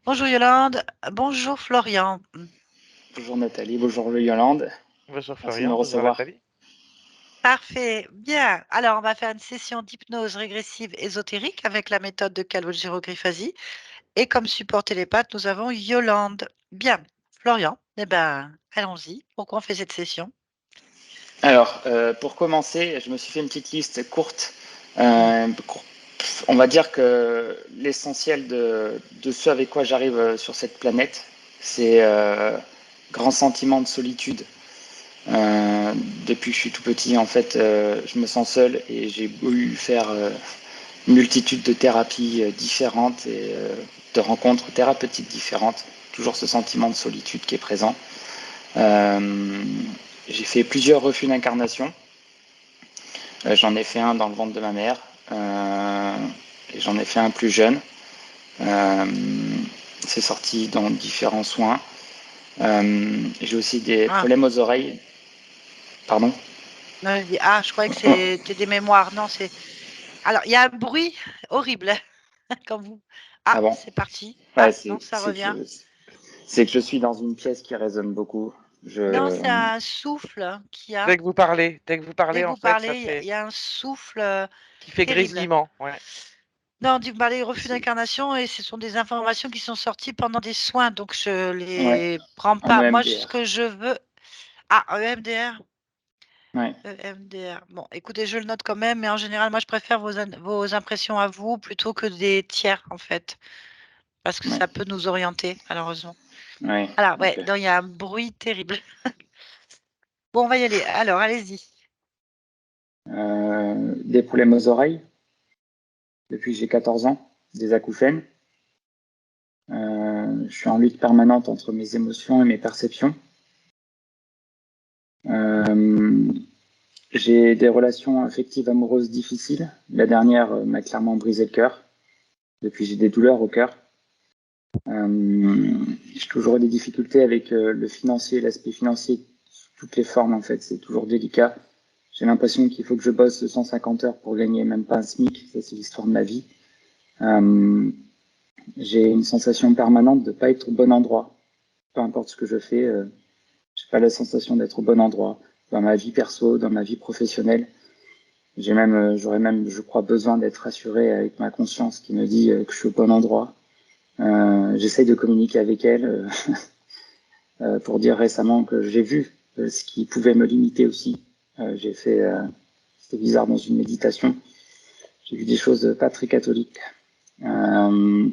Bonjour Yolande, bonjour Florian. Bonjour Nathalie, bonjour Yolande. Bonjour Merci de me Florian, bonjour recevoir. Nathalie. Parfait, bien. Alors, on va faire une session d'hypnose régressive ésotérique avec la méthode de Calogero-Griffasi. Et comme support télépathe, nous avons Yolande. Bien. Florian, eh ben, allons-y. Pourquoi on fait cette session? Alors, pour commencer, je me suis fait une petite liste courte. On va dire que l'essentiel de ce avec quoi j'arrive sur cette planète, c'est grand sentiment de solitude. Euh, Depuis que je suis tout petit, en fait, je me sens seul et j'ai voulu faire une multitude de thérapies différentes et de rencontres thérapeutiques différentes. Toujours ce sentiment de solitude qui est présent. Euh, j'ai fait plusieurs refus d'incarnation. J'en ai fait un dans le ventre de ma mère. Et j'en ai fait un plus jeune. Euh, c'est sorti dans différents soins. J'ai aussi des Ah, problèmes aux oreilles. Pardon. non, je croyais que c'était des mémoires. Non, c'est. Alors, il y a un bruit horrible quand vous. Ah, Ah bon. c'est parti. Ouais, Ah, non, ça revient. c'est que je suis dans une pièce qui résonne beaucoup. Non, Je, c'est un souffle qu'il y a. Dès que vous Dès parlez, que en vous fait, ça parlez, il fait y a un souffle qui fait terrible. grésillement. Ouais. Non, du parler refus c'est- d'incarnation et ce sont des informations qui sont sorties pendant des soins, donc je ouais, les prends en pas. Moi, ce EMDR. que je veux. Ah, EMDR. Ouais, EMDR. Bon, écoutez, je le note quand même, mais en général, moi, je préfère vos impressions à vous plutôt que des tiers, en fait, parce que ouais, ça peut nous orienter, malheureusement. ouais. Alors, Ok. ouais, donc il y a un bruit terrible. Bon, on va y aller. Alors, allez-y. Des problèmes aux oreilles depuis que j'ai 14 ans, des acouphènes. Je suis en lutte permanente entre mes émotions et mes perceptions. Euh, j'ai des relations affectives amoureuses difficiles. La dernière m'a clairement brisé le cœur. Depuis, j'ai des douleurs au cœur. J'ai toujours eu des difficultés avec le financier, l'aspect financier, toutes les formes en fait. C'est toujours délicat. J'ai l'impression qu'il faut que je bosse 150 heures pour gagner même pas un SMIC. Ça, c'est l'histoire de ma vie. Euh, j'ai une sensation permanente de ne pas être au bon endroit. Peu importe ce que je fais, j'ai pas la sensation d'être au bon endroit. Dans ma vie perso, dans ma vie professionnelle, j'aurais même, je crois, besoin d'être rassuré avec ma conscience qui me dit que je suis au bon endroit. J'essaye de communiquer avec elle pour dire récemment que j'ai vu ce qui pouvait me limiter aussi. J'ai fait, c'était bizarre dans une méditation, j'ai vu des choses pas très catholiques. Euh,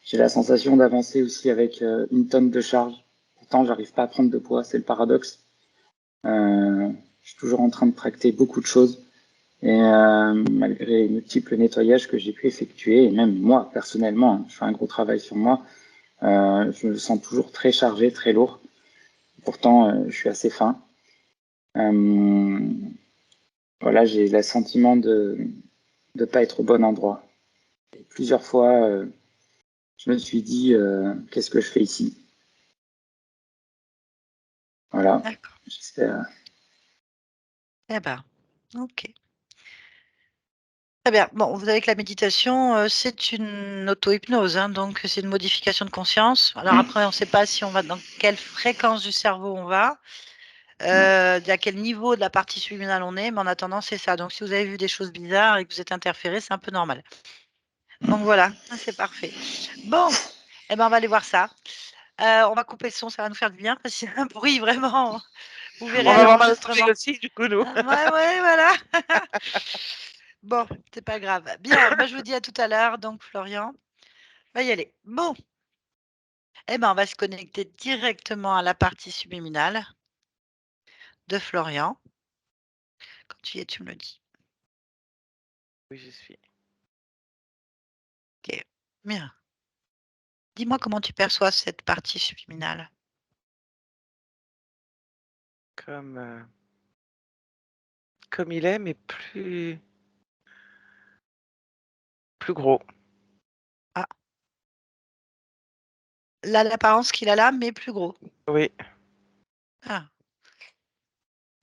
j'ai la sensation d'avancer aussi avec une tonne de charge. Pourtant, j'arrive pas à prendre de poids, c'est le paradoxe. Je suis toujours en train de tracter beaucoup de choses. Et malgré les multiples nettoyages que j'ai pu effectuer, et même moi, personnellement, hein, je fais un gros travail sur moi, je me sens toujours très chargé, très lourd. Pourtant, je suis assez fin. Euh, voilà, j'ai le sentiment de ne pas être au bon endroit. Et plusieurs fois, je me suis dit, qu'est-ce que je fais ici? Voilà, D'accord. j'espère. Eh ben, ok. Très bien. Bon, vous savez que la méditation, c'est une auto-hypnose, hein, donc c'est une modification de conscience. Alors après, on ne sait pas si on va dans quelle fréquence du cerveau on va, Ouais. à quel niveau de la partie subliminale on est, mais en attendant, c'est ça. Donc si vous avez vu des choses bizarres et que vous êtes interféré, c'est un peu normal. Donc voilà, c'est parfait. Bon, eh ben, on va aller voir ça. On va couper le son, ça va nous faire du bien parce qu'il y a un bruit vraiment. Vous verrez On à va voir mal au l'enregistrement. aussi, du coup, nous. Ouais, ouais, voilà. Bon, c'est pas grave. Bien, bah, je vous dis à tout à l'heure. Donc, Florian, va y aller. Bon, eh ben, on va se connecter directement à la partie subliminale de Florian. Quand tu y es, tu me le dis. Oui, j'y suis. Ok, bien. Dis-moi comment tu perçois cette partie subliminale. Comme, comme il est, mais plus gros. Ah, là, l'apparence qu'il a là, mais plus gros. Oui, Ah,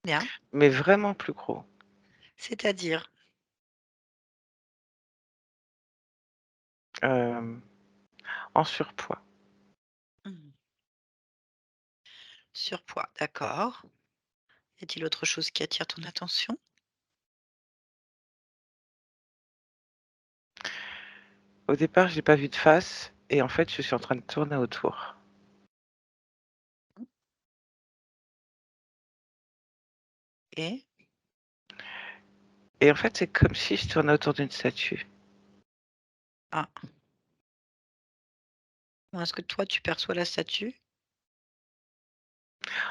bien. mais vraiment plus gros. C'est-à-dire, Euh, En surpoids. Mmh. Surpoids, d'accord. Y a-t-il autre chose qui attire ton attention? Au départ, j'ai pas vu de face et en fait, je suis en train de tourner autour. Et? Et en fait, c'est comme si je tournais autour d'une statue. Ah. Comment est-ce que toi tu perçois la statue?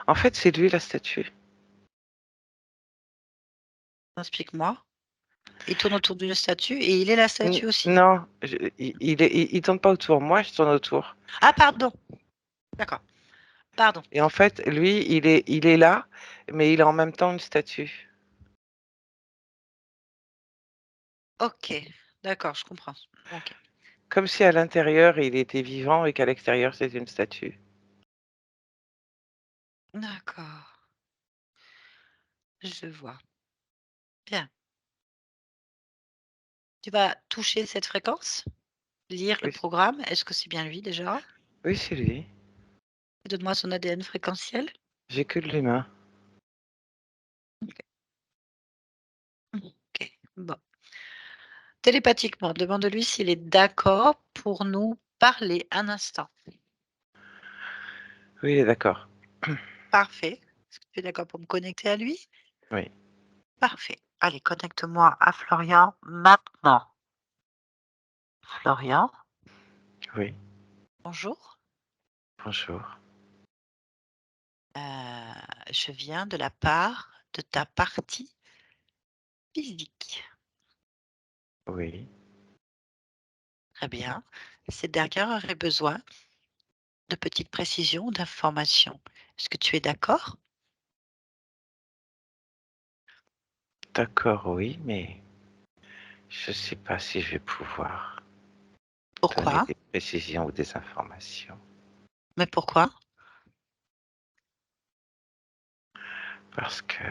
En fait, c'est lui la statue. Explique-moi. Il tourne autour d'une statue et il est la N statue aussi? non, je il tourne pas autour, moi je tourne autour. Ah pardon! D'accord, pardon. Et en fait, lui, il est là, mais il est en même temps une statue. OK, d'accord, je comprends. OK. Comme si à l'intérieur, il était vivant et qu'à l'extérieur, c'est une statue. D'accord, je vois. Bien. Tu vas toucher cette fréquence? Lire le Oui, programme? Est-ce que c'est bien lui déjà? oui, c'est lui. Donne-moi son ADN fréquentiel. J'ai que de l'humain. OK. OK, bon. Télépathiquement, demande-lui s'il est d'accord pour nous parler un instant. Oui, il est d'accord. Parfait. Est-ce que tu es d'accord pour me connecter à lui? Oui, Parfait. Allez, connecte-moi à Florian maintenant. Florian, oui. bonjour. Bonjour. Je viens de la part de ta partie physique. Oui. Très bien. Cette dernière aurait besoin de petites précisions, d'informations. Est-ce que tu es d'accord? D'accord, oui, mais je sais pas si je vais pouvoir donner Pourquoi? des précisions ou des informations. Mais pourquoi? Parce que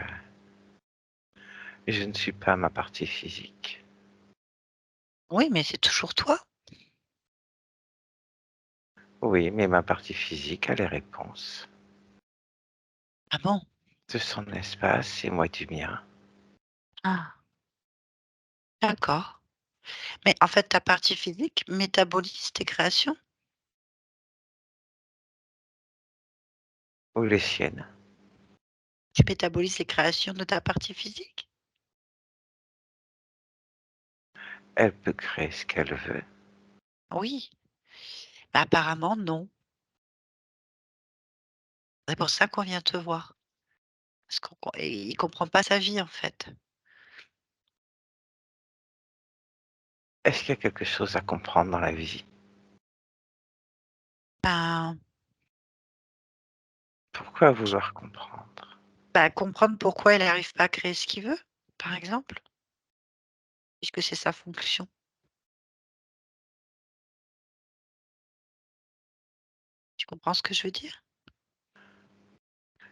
je ne suis pas ma partie physique. Oui, mais c'est toujours toi. Oui, mais ma partie physique a les réponses Ah bon? de son espace et moi du mien. Ah, d'accord. Mais en fait, ta partie physique métabolise tes créations? Ou les siennes. Tu métabolises les créations de ta partie physique? Elle peut créer ce qu'elle veut. Oui. Bah, apparemment, non. C'est pour ça qu'on vient te voir. Parce qu'il comprend pas sa vie, en fait. Est-ce qu'il y a quelque chose à comprendre dans la vie? Ben, Pourquoi vouloir comprendre? bah, comprendre pourquoi il n'arrive pas à créer ce qu'il veut, par exemple, puisque c'est sa fonction. Tu comprends ce que je veux dire?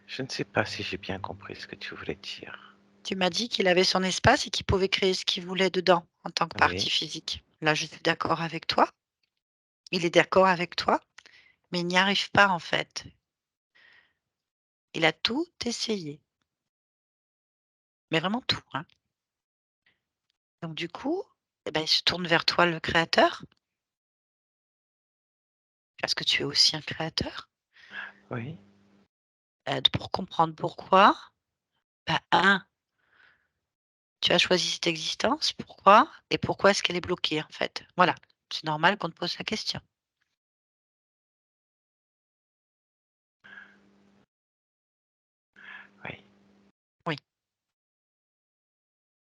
Je ne sais pas si j'ai bien compris ce que tu voulais dire. Tu m'as dit qu'il avait son espace et qu'il pouvait créer ce qu'il voulait dedans, en tant que Oui, partie physique. Là, je suis d'accord avec toi. Il est d'accord avec toi, mais il n'y arrive pas, en fait. Il a tout essayé, mais vraiment tout, hein. Donc du coup, eh ben, il se tourne vers toi, le créateur, parce que tu es aussi un créateur, oui. pour comprendre pourquoi. Bah, 1, tu as choisi cette existence, pourquoi? Et pourquoi est-ce qu'elle est bloquée, en fait? Voilà, c'est normal qu'on te pose la question. Oui. Oui.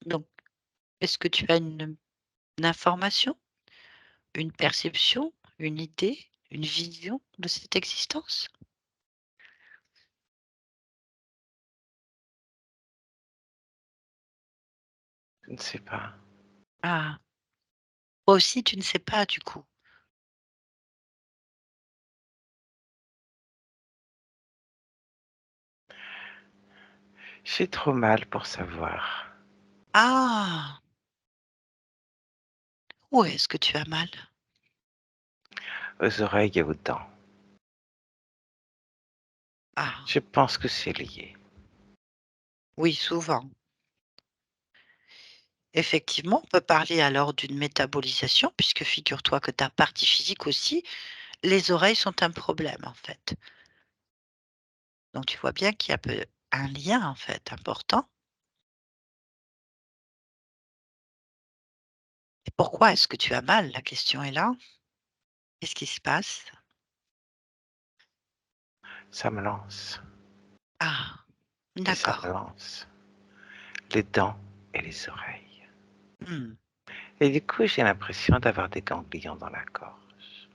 Donc, est-ce que tu as une information, une perception, une idée, une vision de cette existence? Je ne sais pas. Ah, toi aussi tu ne sais pas du coup? J'ai trop mal pour savoir. Ah! Où est-ce que tu as mal? aux oreilles et aux dents. Ah, Je pense que c'est lié. oui, souvent. Effectivement, on peut parler alors d'une métabolisation, puisque figure-toi que ta partie physique aussi, les oreilles sont un problème en fait. Donc tu vois bien qu'il y a un lien en fait important. Et pourquoi est-ce que tu as mal? La question est là. Qu'est-ce qui se passe? Ça me lance. Ah, Et ça me d'accord. lance. Les dents et les oreilles. Hmm. Et du coup, j'ai l'impression d'avoir des ganglions dans la gorge.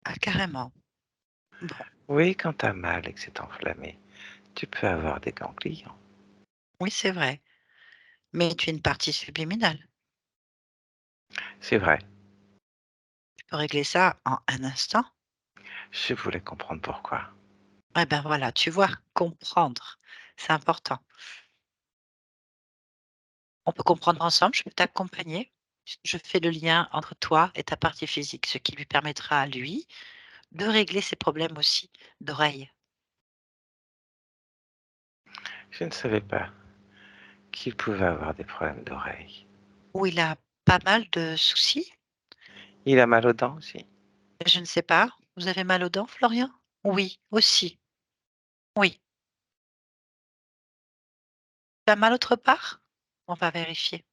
Ah, carrément. Bon, Oui, quand t'as mal et que c'est enflammé, tu peux avoir des ganglions. oui, c'est vrai. Mais tu as une partie subliminale. C'est vrai. Tu peux régler ça en un instant. Je voulais comprendre pourquoi. Eh ben voilà, tu vois, comprendre, c'est important. On peut comprendre ensemble, je peux t'accompagner. Je fais le lien entre toi et ta partie physique, ce qui lui permettra à lui de régler ses problèmes aussi d'oreille. Je ne savais pas qu'il pouvait avoir des problèmes d'oreille. Où il a pas mal de soucis. Il a mal aux dents aussi. Je ne sais pas. Vous avez mal aux dents, Florian? Oui, aussi. Oui. Tu as mal autre part? On va vérifier.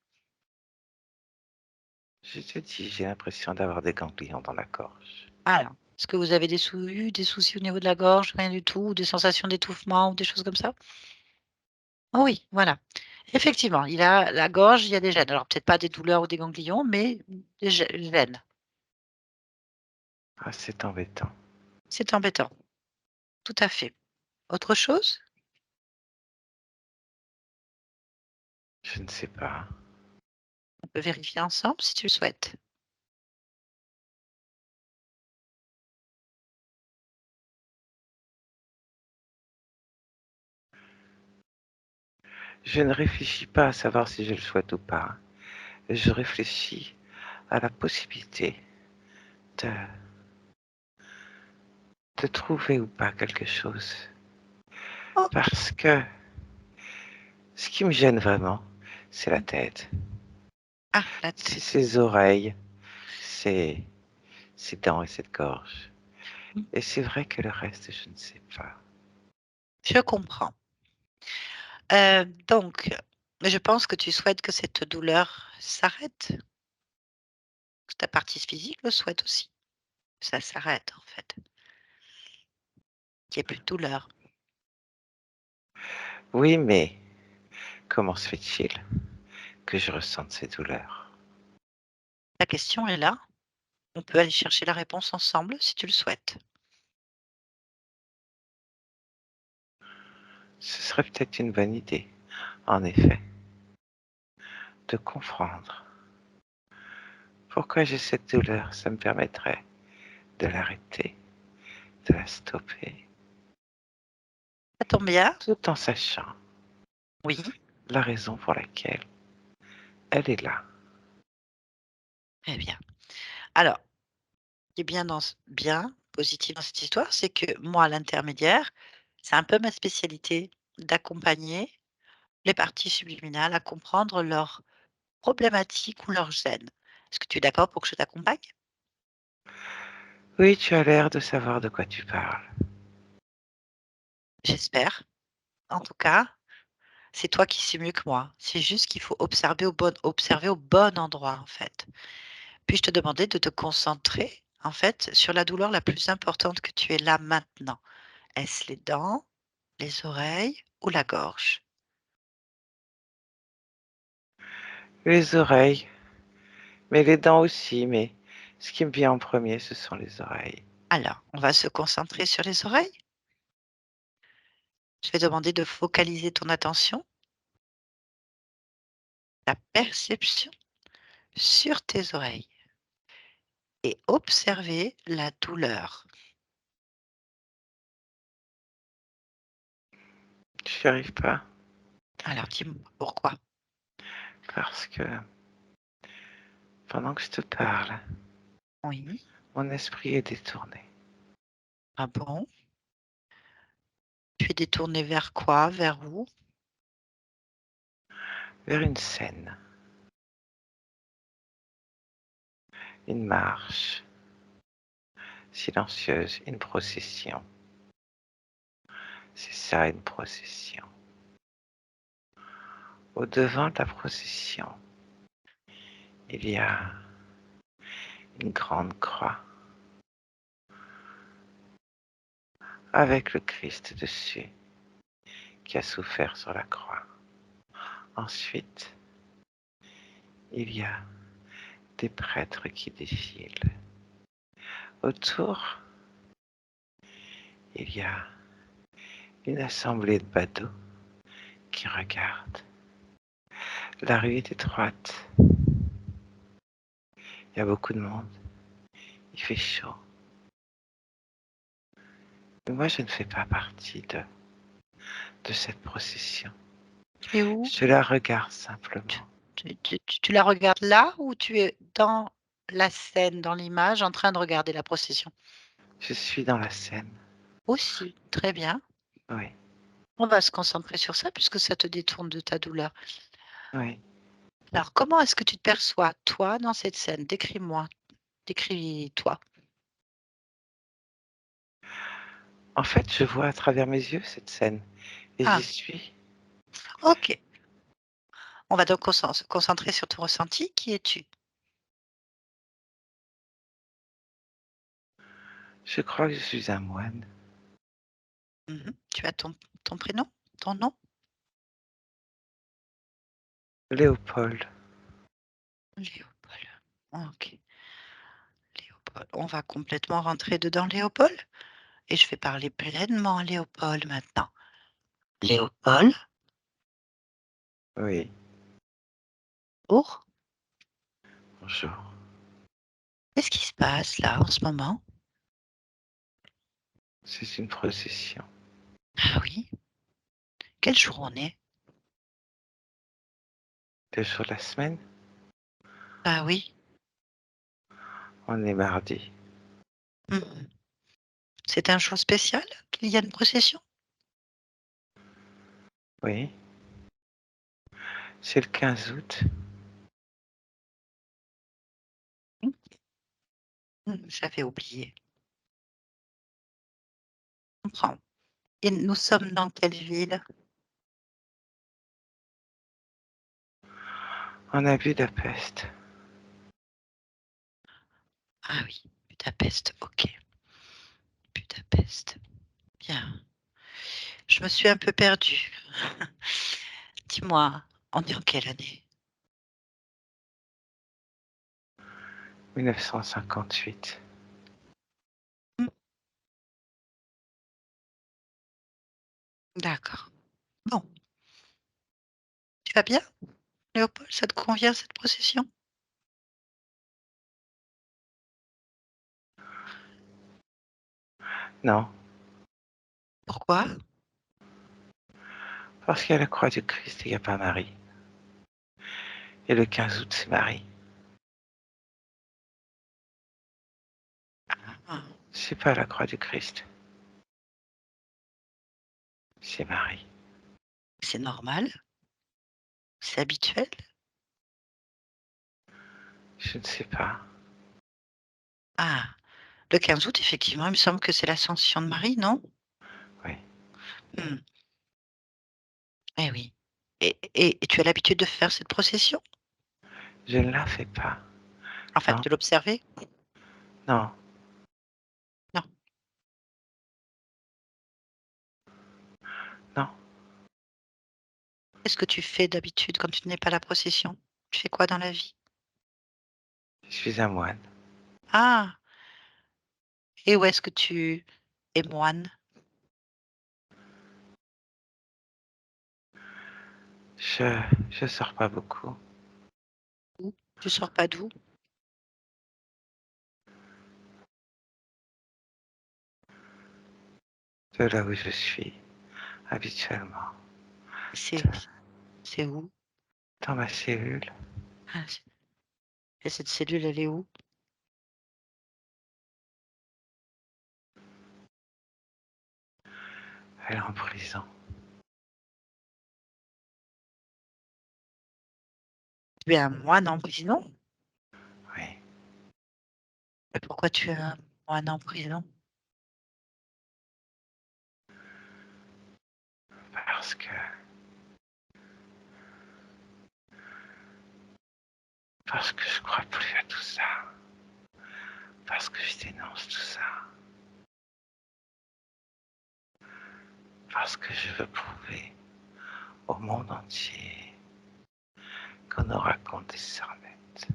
Je te dis, j'ai l'impression d'avoir des ganglions dans la gorge. Alors, est-ce que vous avez eu des soucis au niveau de la gorge? Rien du tout? Ou des sensations d'étouffement ou des choses comme ça? Oh oui, voilà. Effectivement, il a la gorge, il y a des gènes. Alors peut-être pas des douleurs ou des ganglions, mais des gènes. Ah, c'est embêtant. C'est embêtant. Tout à fait. Autre chose? Je ne sais pas. On peut vérifier ensemble si tu le souhaites. Je ne réfléchis pas à savoir si je le souhaite ou pas. Je réfléchis à la possibilité de, de trouver ou pas quelque chose. OK. Parce que ce qui me gêne vraiment, c'est la tête. Ah, la C'est tête. ses oreilles, ses, ses dents et cette gorge. Mmh. Et c'est vrai que le reste, je ne sais pas. Je comprends. Donc, je pense que tu souhaites que cette douleur s'arrête, que ta partie physique le souhaite aussi. Ça s'arrête en fait, qu'il y ait plus de douleur. Oui, mais comment se fait-il que je ressente ces douleurs? La question est là. On peut aller chercher la réponse ensemble si tu le souhaites. Ce serait peut-être une bonne idée, en effet, de comprendre pourquoi j'ai cette douleur. Ça me permettrait de l'arrêter, de la stopper, Ça tombe bien? tout en sachant Oui. la raison pour laquelle elle est là. Très bien. Alors, ce qui est bien positif dans cette histoire, c'est que moi, l'intermédiaire, c'est un peu ma spécialité d'accompagner les parties subliminales à comprendre leurs problématiques ou leurs gènes. Est-ce que tu es d'accord pour que je t'accompagne? Oui, tu as l'air de savoir de quoi tu parles. J'espère. En tout cas, c'est toi qui sais mieux que moi. C'est juste qu'il faut observer au bon endroit, en fait. Puis-je te demander de te concentrer, en fait, sur la douleur la plus importante que tu es là maintenant? Est-ce les dents, les oreilles ou la gorge? Les oreilles, mais les dents aussi, mais ce qui me vient en premier, ce sont les oreilles. Alors, on va se concentrer sur les oreilles. Je vais demander de focaliser ton attention, ta perception sur tes oreilles et observer la douleur. Je n'y arrive pas Alors, dis-moi pourquoi? parce que pendant que je te parle, Oui. Mon esprit est détourné. Ah bon? Tu es détourné vers quoi? Vers où? Vers une scène, une marche silencieuse, une procession. C'est ça, une procession. Au-devant de la procession, il y a une grande croix avec le Christ dessus qui a souffert sur la croix. Ensuite, il y a des prêtres qui défilent. Autour, il y a une assemblée de badauds qui regardent. La rue est étroite. Il y a beaucoup de monde. Il fait chaud. Mais moi, je ne fais pas partie de cette procession. Tu es où? Je la regarde simplement. Tu la regardes là ou tu es dans la scène, dans l'image, en train de regarder la procession? Je suis dans la scène. Aussi, très bien. Oui, On va se concentrer sur ça puisque ça te détourne de ta douleur. oui. Alors, comment est-ce que tu te perçois, toi, dans cette scène? Décris-moi, décris-toi. En fait, je vois à travers mes yeux cette scène et j'y Ah, suis. OK. On va donc se concentrer sur ton ressenti. Qui es-tu? Je crois que je suis un moine. Mmh. Tu as ton prénom? Ton nom? Léopold. Léopold. OK. Léopold. On va complètement rentrer dedans, Léopold, et je vais parler pleinement à Léopold maintenant. Léopold? Oui, Oh, bonjour. qu'est-ce qui se passe là, en ce moment? C'est une procession. Ah oui? Quel jour on est? Le jour de la semaine, Ah oui. on est mardi. Mmh. C'est un jour spécial qu'il y a une procession? Oui, c'est le 15 août. Mmh. J'avais oublié. Je comprends. Et nous sommes dans quelle ville? On a Budapest. Ah oui, Budapest, OK. Budapest. Bien. Je me suis un peu perdue. Dis-moi, on est en quelle année? 1958. Mmh, d'accord. Bon, tu vas bien, Léopold? Ça te convient cette procession? Non, Pourquoi? parce qu'il y a la croix du Christ et il n'y a pas Marie. Et le 15 août, c'est Marie. Ah, C'est pas la croix du Christ, c'est Marie. c'est normal? C'est habituel? Je ne sais pas. Ah, le 15 août, effectivement, il me semble que c'est l'Ascension de Marie, non? Oui, Mmh, eh oui. Et tu as l'habitude de faire cette procession? je ne la fais pas. Enfin, Non, de l'observer? non, Non. non. Qu'est-ce que tu fais d'habitude quand tu n'es pas à la procession? Tu fais quoi dans la vie? Je suis un moine. Ah! Et où est-ce que tu es moine? Je je sors pas beaucoup. Où? Tu sors pas d'où? De là où je suis habituellement. C'est c'est où? Dans ma cellule, Ah, et cette cellule, elle est où? Elle est en prison. Tu es un moine en prison? Oui, Et pourquoi tu es un moine en prison? parce que je crois plus à tout ça. Parce que je dénonce tout ça. Parce que je veux prouver au monde entier qu'on nous raconte des sornettes,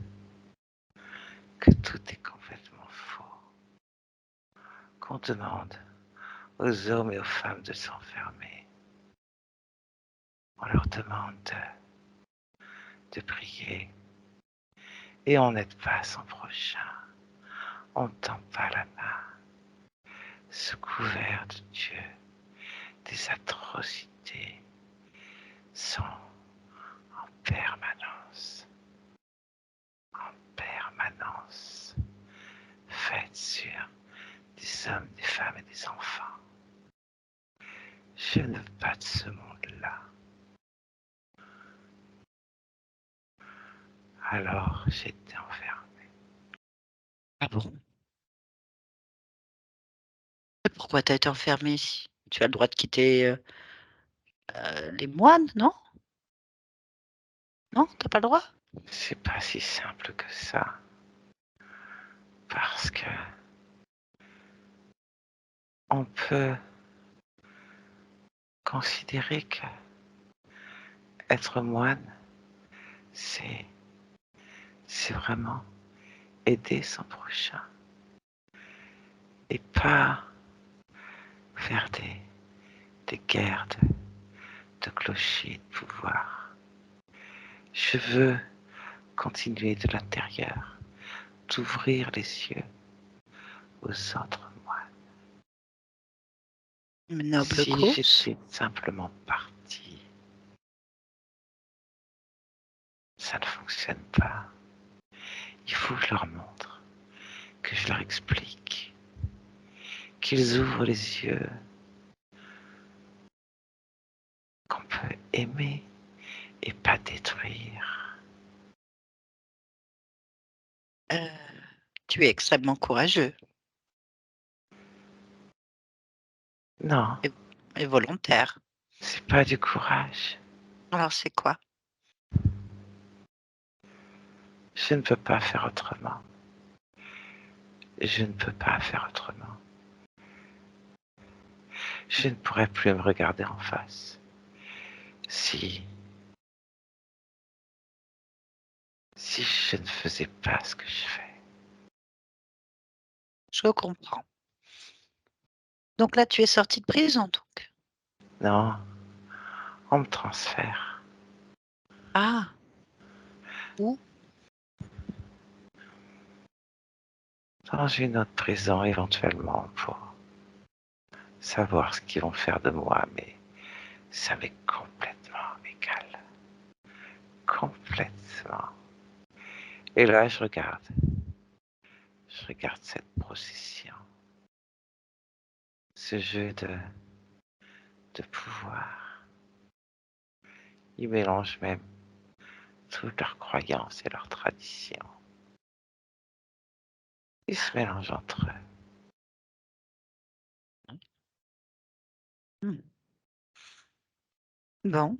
que tout est complètement faux, qu'on demande aux hommes et aux femmes de s'enfermer. On leur demande de prier et on n'aide pas son prochain. On ne tend pas la main sous couvert de Dieu. Des atrocités sont en permanence faites sur des hommes, des femmes et des enfants. Je ne veux pas de ce monde-là. Alors j'ai été enfermé. Ah bon? Et pourquoi tu as été enfermé ici? Tu as le droit de quitter les moines, non? Non, t'as pas le droit? C'est pas si simple que ça. Parce que on peut considérer que être moine, c'est vraiment aider son prochain et pas faire des guerres de clochers de pouvoir. Je veux continuer de l'intérieur, d'ouvrir les yeux aux autres moines. Une noble Si cause. j'étais simplement parti, ça ne fonctionne pas. Il faut que je leur montre, que je leur explique, qu'ils ouvrent les yeux, qu'on peut aimer et pas détruire. Euh, Tu es extrêmement courageux Non, et, et volontaire. c'est pas du courage. Alors c'est quoi? Je ne peux pas faire autrement. Je ne peux pas faire autrement. Je ne pourrais plus me regarder en face si je ne faisais pas ce que je fais. Je comprends. Donc là, tu es sorti de prison, donc. Non, on me transfère Ah, où? dans une autre prison éventuellement pour savoir ce qu'ils vont faire de moi, mais ça m'est complètement égal. Complètement. Et là, je regarde cette procession, ce jeu de pouvoir. Ils mélangent même toutes leurs croyances et leurs traditions. Ils se mélangent entre eux. Hmm. Bon,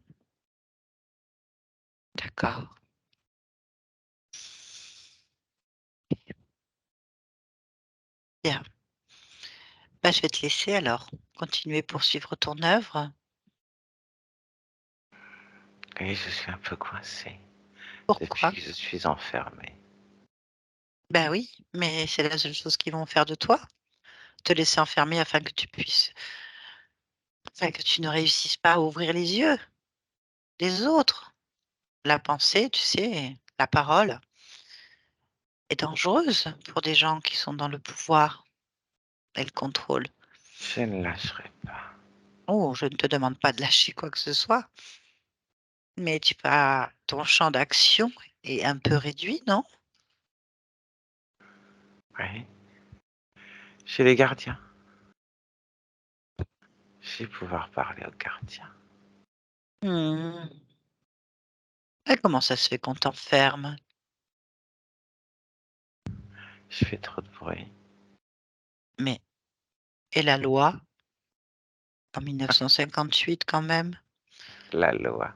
d'accord. Bien. Bah, je vais te laisser alors. Continuer poursuivre ton œuvre. Et je suis un peu coincé depuis Pourquoi? que je suis enfermé. Ben oui, mais c'est la seule chose qu'ils vont faire de toi. Te laisser enfermer afin que tu ne réussisses pas à ouvrir les yeux des autres. La pensée, tu sais, la parole est dangereuse pour des gens qui sont dans le pouvoir et le contrôle. Je ne lâcherai pas. Oh, je ne te demande pas de lâcher quoi que ce soit, mais ton champ d'action est un peu réduit, non? Oui. Chez les gardiens. Je vais pouvoir parler au gardien. Mmh. Et comment ça se fait qu'on t'enferme? Je fais trop de bruit. Mais et la loi? En 1958 quand même, La loi.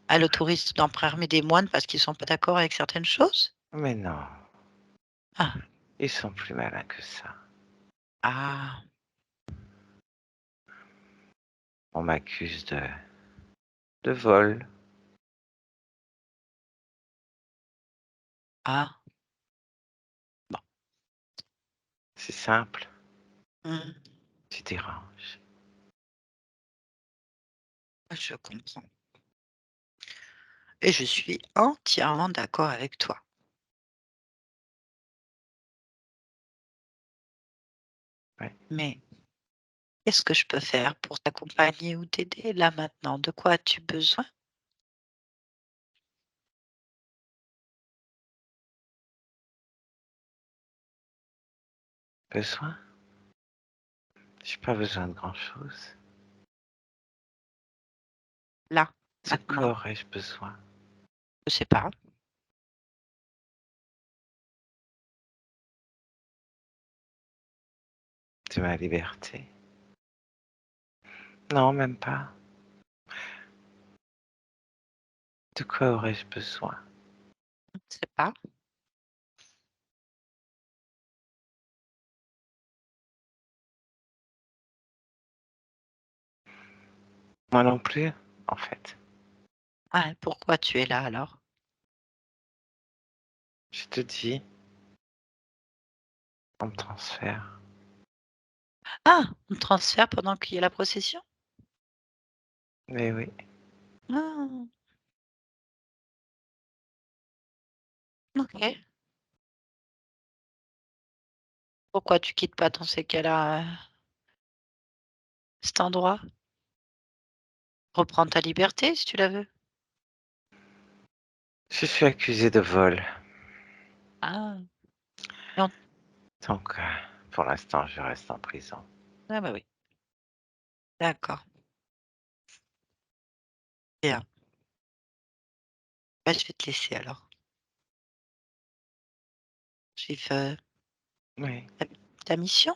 elle autorise d'enfermer des moines parce qu'ils sont pas d'accord avec certaines choses? Mais non, Ah, ils sont plus malins que ça. ah, On m'accuse de vol. ah, bon, C'est simple. mmh, Tu déranges. je comprends et je suis entièrement d'accord avec toi. Ouais. Mais qu'est-ce que je peux faire pour t'accompagner ou t'aider là maintenant? De quoi as-tu besoin? Besoin? J'ai pas besoin de grand-chose. Là, De quoi maintenant? aurais-je besoin? Je sais pas. De ma liberté? Non, même pas. De quoi aurais-je besoin? Je sais pas. Moi non plus, en fait. Ouais, pourquoi tu es là alors? Je te dis, on me transfère. Ah! On te transfère pendant qu'il y a la procession? Mais oui, Ah! OK. Pourquoi tu quittes pas dans ces cas-là, cet endroit? Reprends ta liberté si tu la veux. je suis accusé de vol. Ah! Non. Donc, pour l'instant, je reste en prison. Ah bah oui. D'accord. Bien. Bah, je vais te laisser alors. Suivre, Oui, ta ta mission.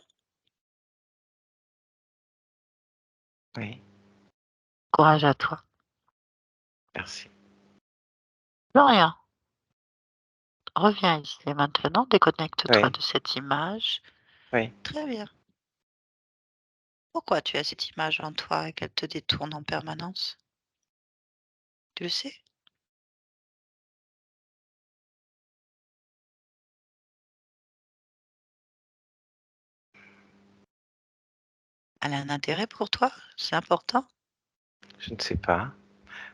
oui, Courage à toi. merci. De rien. Reviens ici maintenant, déconnecte-toi Oui, de cette image. oui. Très bien. Pourquoi tu as cette image en toi et qu'elle te détourne en permanence? Tu le sais? Elle a un intérêt pour toi? C'est important? Je ne sais pas.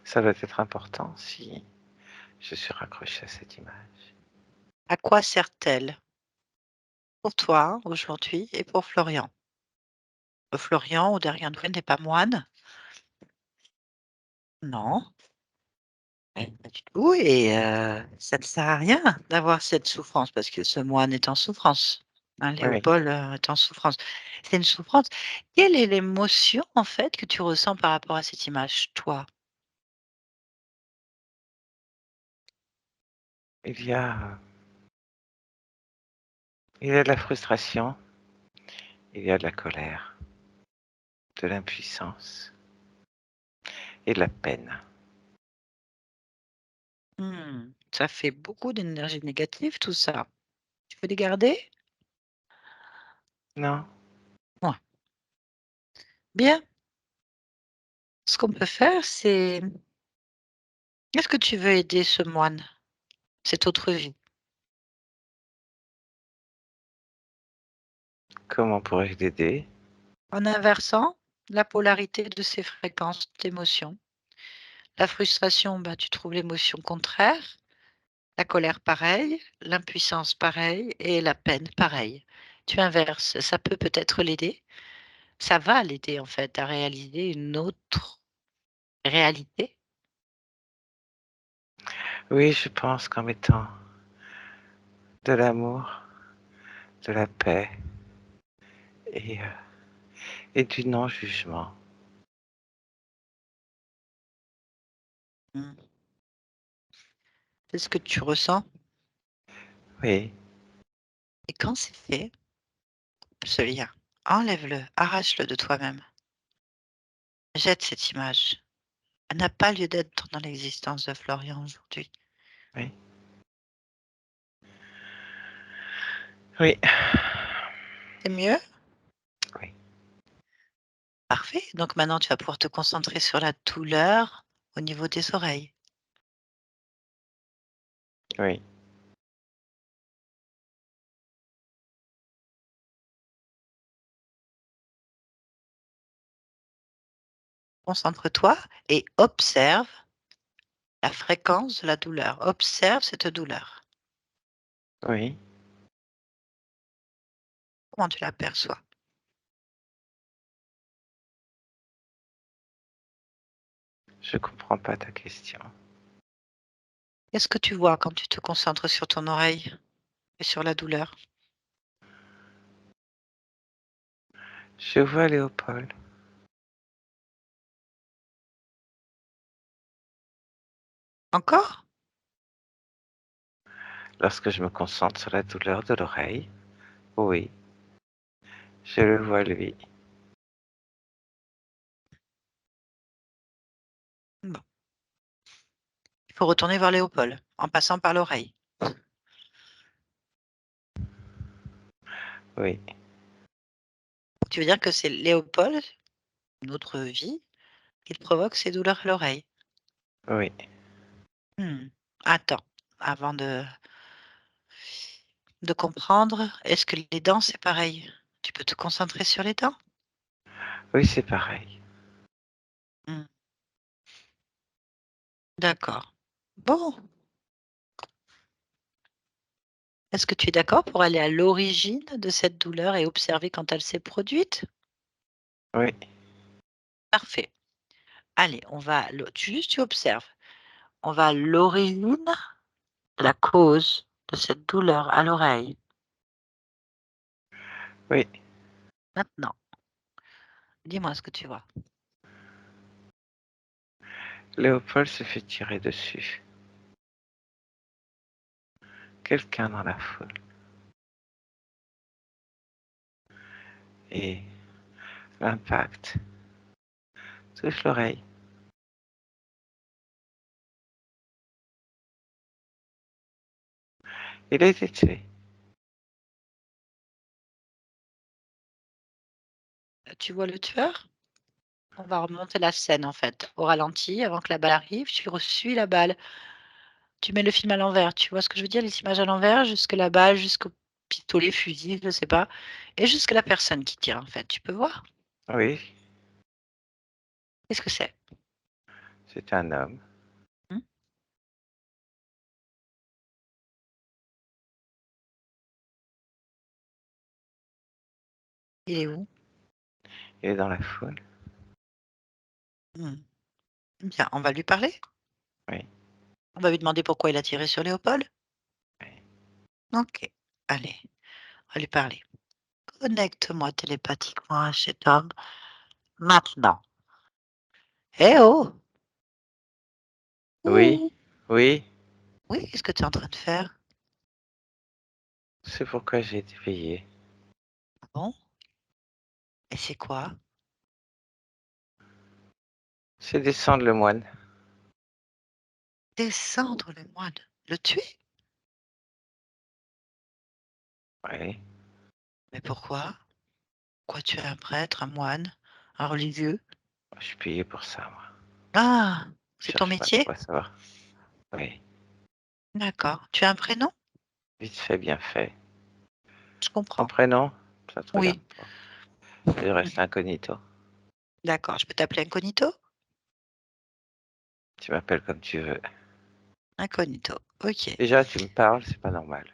Ça doit être important si je suis raccroché à cette image. À quoi sert-elle? Pour toi, aujourd'hui et pour Florian. Florian, ou derrière nous, n'est pas moine? Non. Pas du tout et ça ne sert à rien d'avoir cette souffrance parce que ce moine est en souffrance, hein, Oui, Léopold, est en souffrance. C'est une souffrance. Quelle est l'émotion, en fait, que tu ressens par rapport à cette image, toi? il y a, il y a de la frustration, il y a de la colère, de l'impuissance et de la peine. Mmh, ça fait beaucoup d'énergie négative tout ça. Tu veux les garder? Non, Ouais. Bien. Ce qu'on peut faire, c'est est-ce que tu veux aider ce moine, cette autre vie? comment pourrais-je l'aider? En inversant la polarité de ces fréquences d'émotions. La frustration, bah, tu trouves l'émotion contraire, la colère pareil, l'impuissance pareil et la peine pareil. Tu inverses, ça peut peut-être l'aider. Ça va l'aider en fait à réaliser une autre réalité. Oui, je pense qu'en mettant de l'amour, de la paix et du non-jugement, Mmh. C'est ce que tu ressens? Oui, Et quand c'est fait, ce lien, enlève-le, arrache-le de toi-même. Jette cette image. Elle n'a pas lieu d'être dans l'existence de Florian aujourd'hui. oui, oui, C'est mieux? oui, Parfait. Donc maintenant, tu vas pouvoir te concentrer sur la douleur au niveau des oreilles. oui, Concentre-toi et observe la fréquence de la douleur. Observe cette douleur. oui. Comment tu l'aperçois? Je comprends pas ta question. Qu'est-ce que tu vois quand tu te concentres sur ton oreille et sur la douleur? Je vois Léopold. Encore? Lorsque je me concentre sur la douleur de l'oreille, oui, je le vois lui. Bon. Il faut retourner voir Léopold en passant par l'oreille. Oui, Tu veux dire que c'est Léopold, une autre vie, qui te provoque ces douleurs à l'oreille? oui, Mmh. Attends, avant de comprendre, est-ce que les dents, c'est pareil? Tu peux te concentrer sur les dents? oui, c'est pareil. Mmh. D'accord. Bon. Est-ce que tu es d'accord pour aller à l'origine de cette douleur et observer quand elle s'est produite? Oui, Parfait. Allez, juste tu observes. On va à l'origine, la cause de cette douleur à l'oreille. oui. Maintenant, dis-moi ce que tu vois. Léopold se fait tirer dessus. Quelqu'un dans la foule. Et l'impact touche l'oreille. Il a été tué. Tu vois le tueur? On va remonter la scène en fait, au ralenti avant que la balle arrive, tu suis la balle. Tu mets le film à l'envers, tu vois ce que je veux dire? Les images à l'envers, jusque la balle, jusqu'au pistolet, fusil, je sais pas et jusque la personne qui tire en fait, tu peux voir? Oui, Qu'est-ce que c'est? c'est un homme. Mmh? Il est où? Il est dans la foule. Mmh. Bien, on va lui parler? Oui, On va lui demander pourquoi il a tiré sur Léopold? oui. OK, allez, on va lui parler. Connecte-moi télépathiquement à cet homme maintenant. Eh oh! Oui, Ouh! oui. Oui, qu'est-ce que tu es en train de faire? C'est pourquoi j'ai été payé. Ah bon? Et c'est quoi? C'est descendre le moine. Descendre le moine, le tuer? Oui, Mais pourquoi? Pourquoi tuer un prêtre, un moine, un religieux? je suis payé pour ça, moi. Ah! Je C'est ton cherche pas métier? trop à savoir. Oui, D'accord. Tu as un prénom? vite fait, bien fait. Je Mon comprends. prénom, ça te regarde Oui. pas. Je reste incognito. D'accord, je peux t'appeler incognito? Tu m'appelles comme tu veux. Incognito, OK. Déjà, tu me parles, c'est pas normal.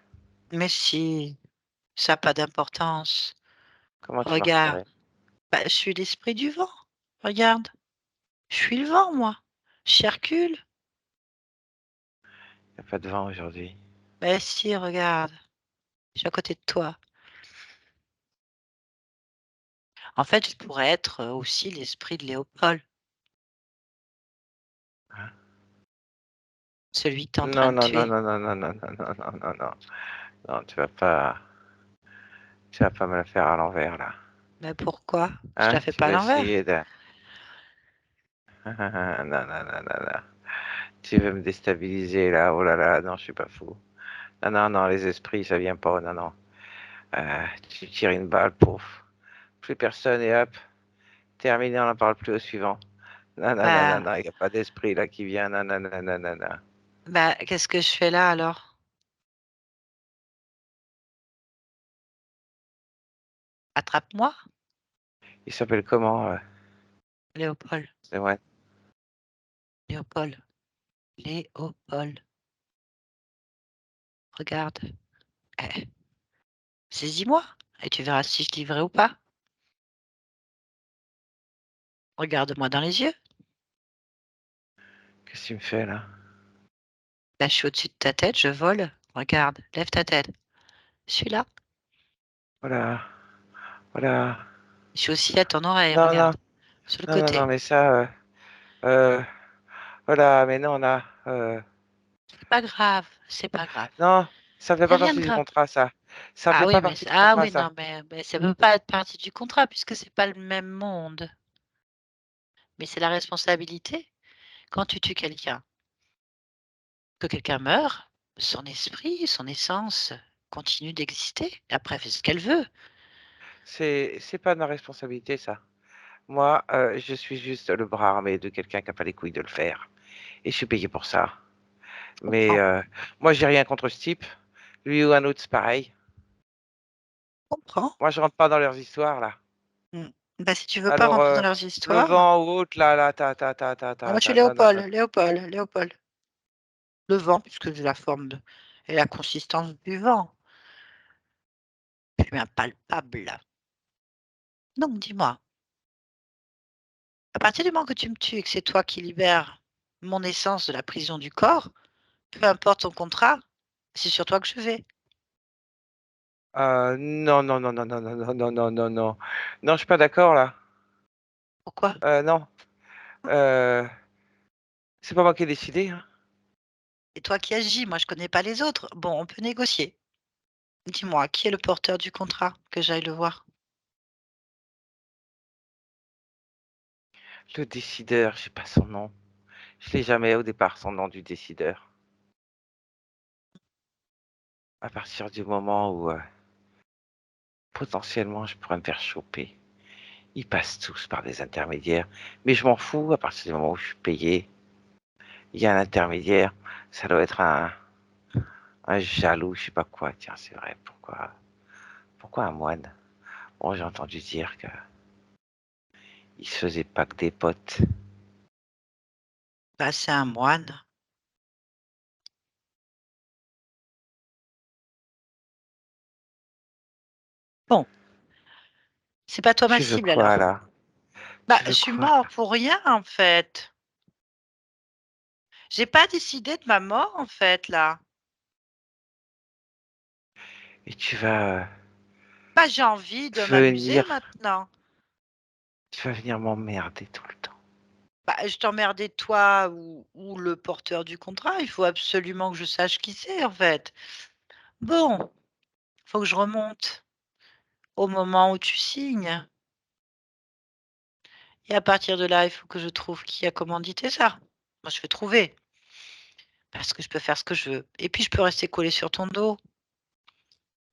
Mais si, ça a pas d'importance. Comment tu m'as Regarde, repéré? bah, je suis l'esprit du vent. Regarde, je suis le vent, moi. Je circule. Il n'y a pas de vent aujourd'hui. Bah si, regarde, je suis à côté de toi. En fait, je pourrais être, aussi l'esprit de Léopold. Hein? Celui que tu es en train Non, de non, non, tuer. non, non, non, non, non, non, non, non, non. Non, tu vas pas me le faire à l'envers, là. Mais pourquoi? Je la Hein? fais Tu pas à vas l'envers. essayer de... Non, non, non, non, non. Tu veux me déstabiliser, là. Oh là là, non, je suis pas fou. Non, non, non, les esprits, ça vient pas, non, non. Tu tires une balle, pouf. Plus personne, et hop. Terminé, on n'en parle plus au suivant. Non, non, non, non, Bah, non, il n'y a pas d'esprit, là, qui vient. Non, non, non, non, non, non. bah, qu'est-ce que je fais là alors? Attrape-moi, Il s'appelle comment, Léopold. c'est vrai. Léopold. Léopold. Regarde. Eh, saisis-moi et tu verras si je dis vrai ou pas. Regarde-moi dans les yeux. Qu'est-ce que tu me fais, là? Là, je suis au-dessus de ta tête, je vole. Regarde, lève ta tête. Je suis là. Voilà, voilà. Je suis aussi à ton oreille, Non, non, regarde. Sur le non, non, non, côté. mais ça, voilà, mais non, là, C'est pas grave, c'est pas grave. non, ça fait Y a pas rien de partie du grave. contrat, ça. Ça Ah fait oui, pas mais partie du ah contrat, oui, ça. non, mais ça peut pas être partie du contrat puisque c'est pas le même monde. Mais c'est la responsabilité. Quand tu tues quelqu'un, que quelqu'un meurt, son esprit, son essence continue d'exister. Après, elle fait ce qu'elle veut. C'est pas de ma responsabilité, ça. Moi, je suis juste le bras armé de quelqu'un qui a pas les couilles de le faire. Et je suis payé pour ça. Je Mais comprends. moi, j'ai rien contre ce type. Lui ou un autre, c'est pareil. Je comprends. Moi, je rentre pas dans leurs histoires, là. Mm. Bah, si tu veux pas Alors, rentrer dans leurs le histoires, vent ou autre, là, là, ah, moi je suis non, non, Léopold, non. Léopold, Léopold. Le vent, puisque j'ai la forme et la consistance du vent. Je suis impalpable. Donc, dis-moi, à partir du moment que tu me tues et que c'est toi qui libères mon essence de la prison du corps, peu importe ton contrat, c'est sur toi que je vais. Non, non, non, non, non, non, non, non, non, non, non. Non, je suis pas d'accord, là. Pourquoi? Non. Euh, c'est pas moi qui ai décidé, hein. C'est toi qui agis, moi je connais pas les autres. Bon, on peut négocier. Dis-moi, qui est le porteur du contrat? Que j'aille le voir. Le décideur, je sais pas son nom. Je l'ai jamais au départ, son nom du décideur. À partir du moment où potentiellement je pourrais me faire choper. Ils passent tous par des intermédiaires. Mais je m'en fous à partir du moment où je suis payé. Il y a un intermédiaire. Ça doit être un jaloux, je sais pas quoi. Tiens, c'est vrai. Pourquoi un moine? Bon, j'ai entendu dire que il se faisait pas que des potes. Bah, c'est un moine. Bon, c'est pas toi ma Tu veux cible quoi alors. là? Bah, Tu je veux suis quoi mort là? pour rien en fait. J'ai pas décidé de ma mort en fait là. Et tu vas Bah, j'ai envie de m'amuser venir, maintenant. tu vas venir m'emmerder tout le temps. Bah, je t'emmerdais toi ou le porteur du contrat. Il faut absolument que je sache qui c'est en fait. Bon, faut que je remonte au moment où tu signes. Et à partir de là, il faut que je trouve qui a commandité ça. Moi, je vais trouver, parce que je peux faire ce que je veux. Et puis, je peux rester collé sur ton dos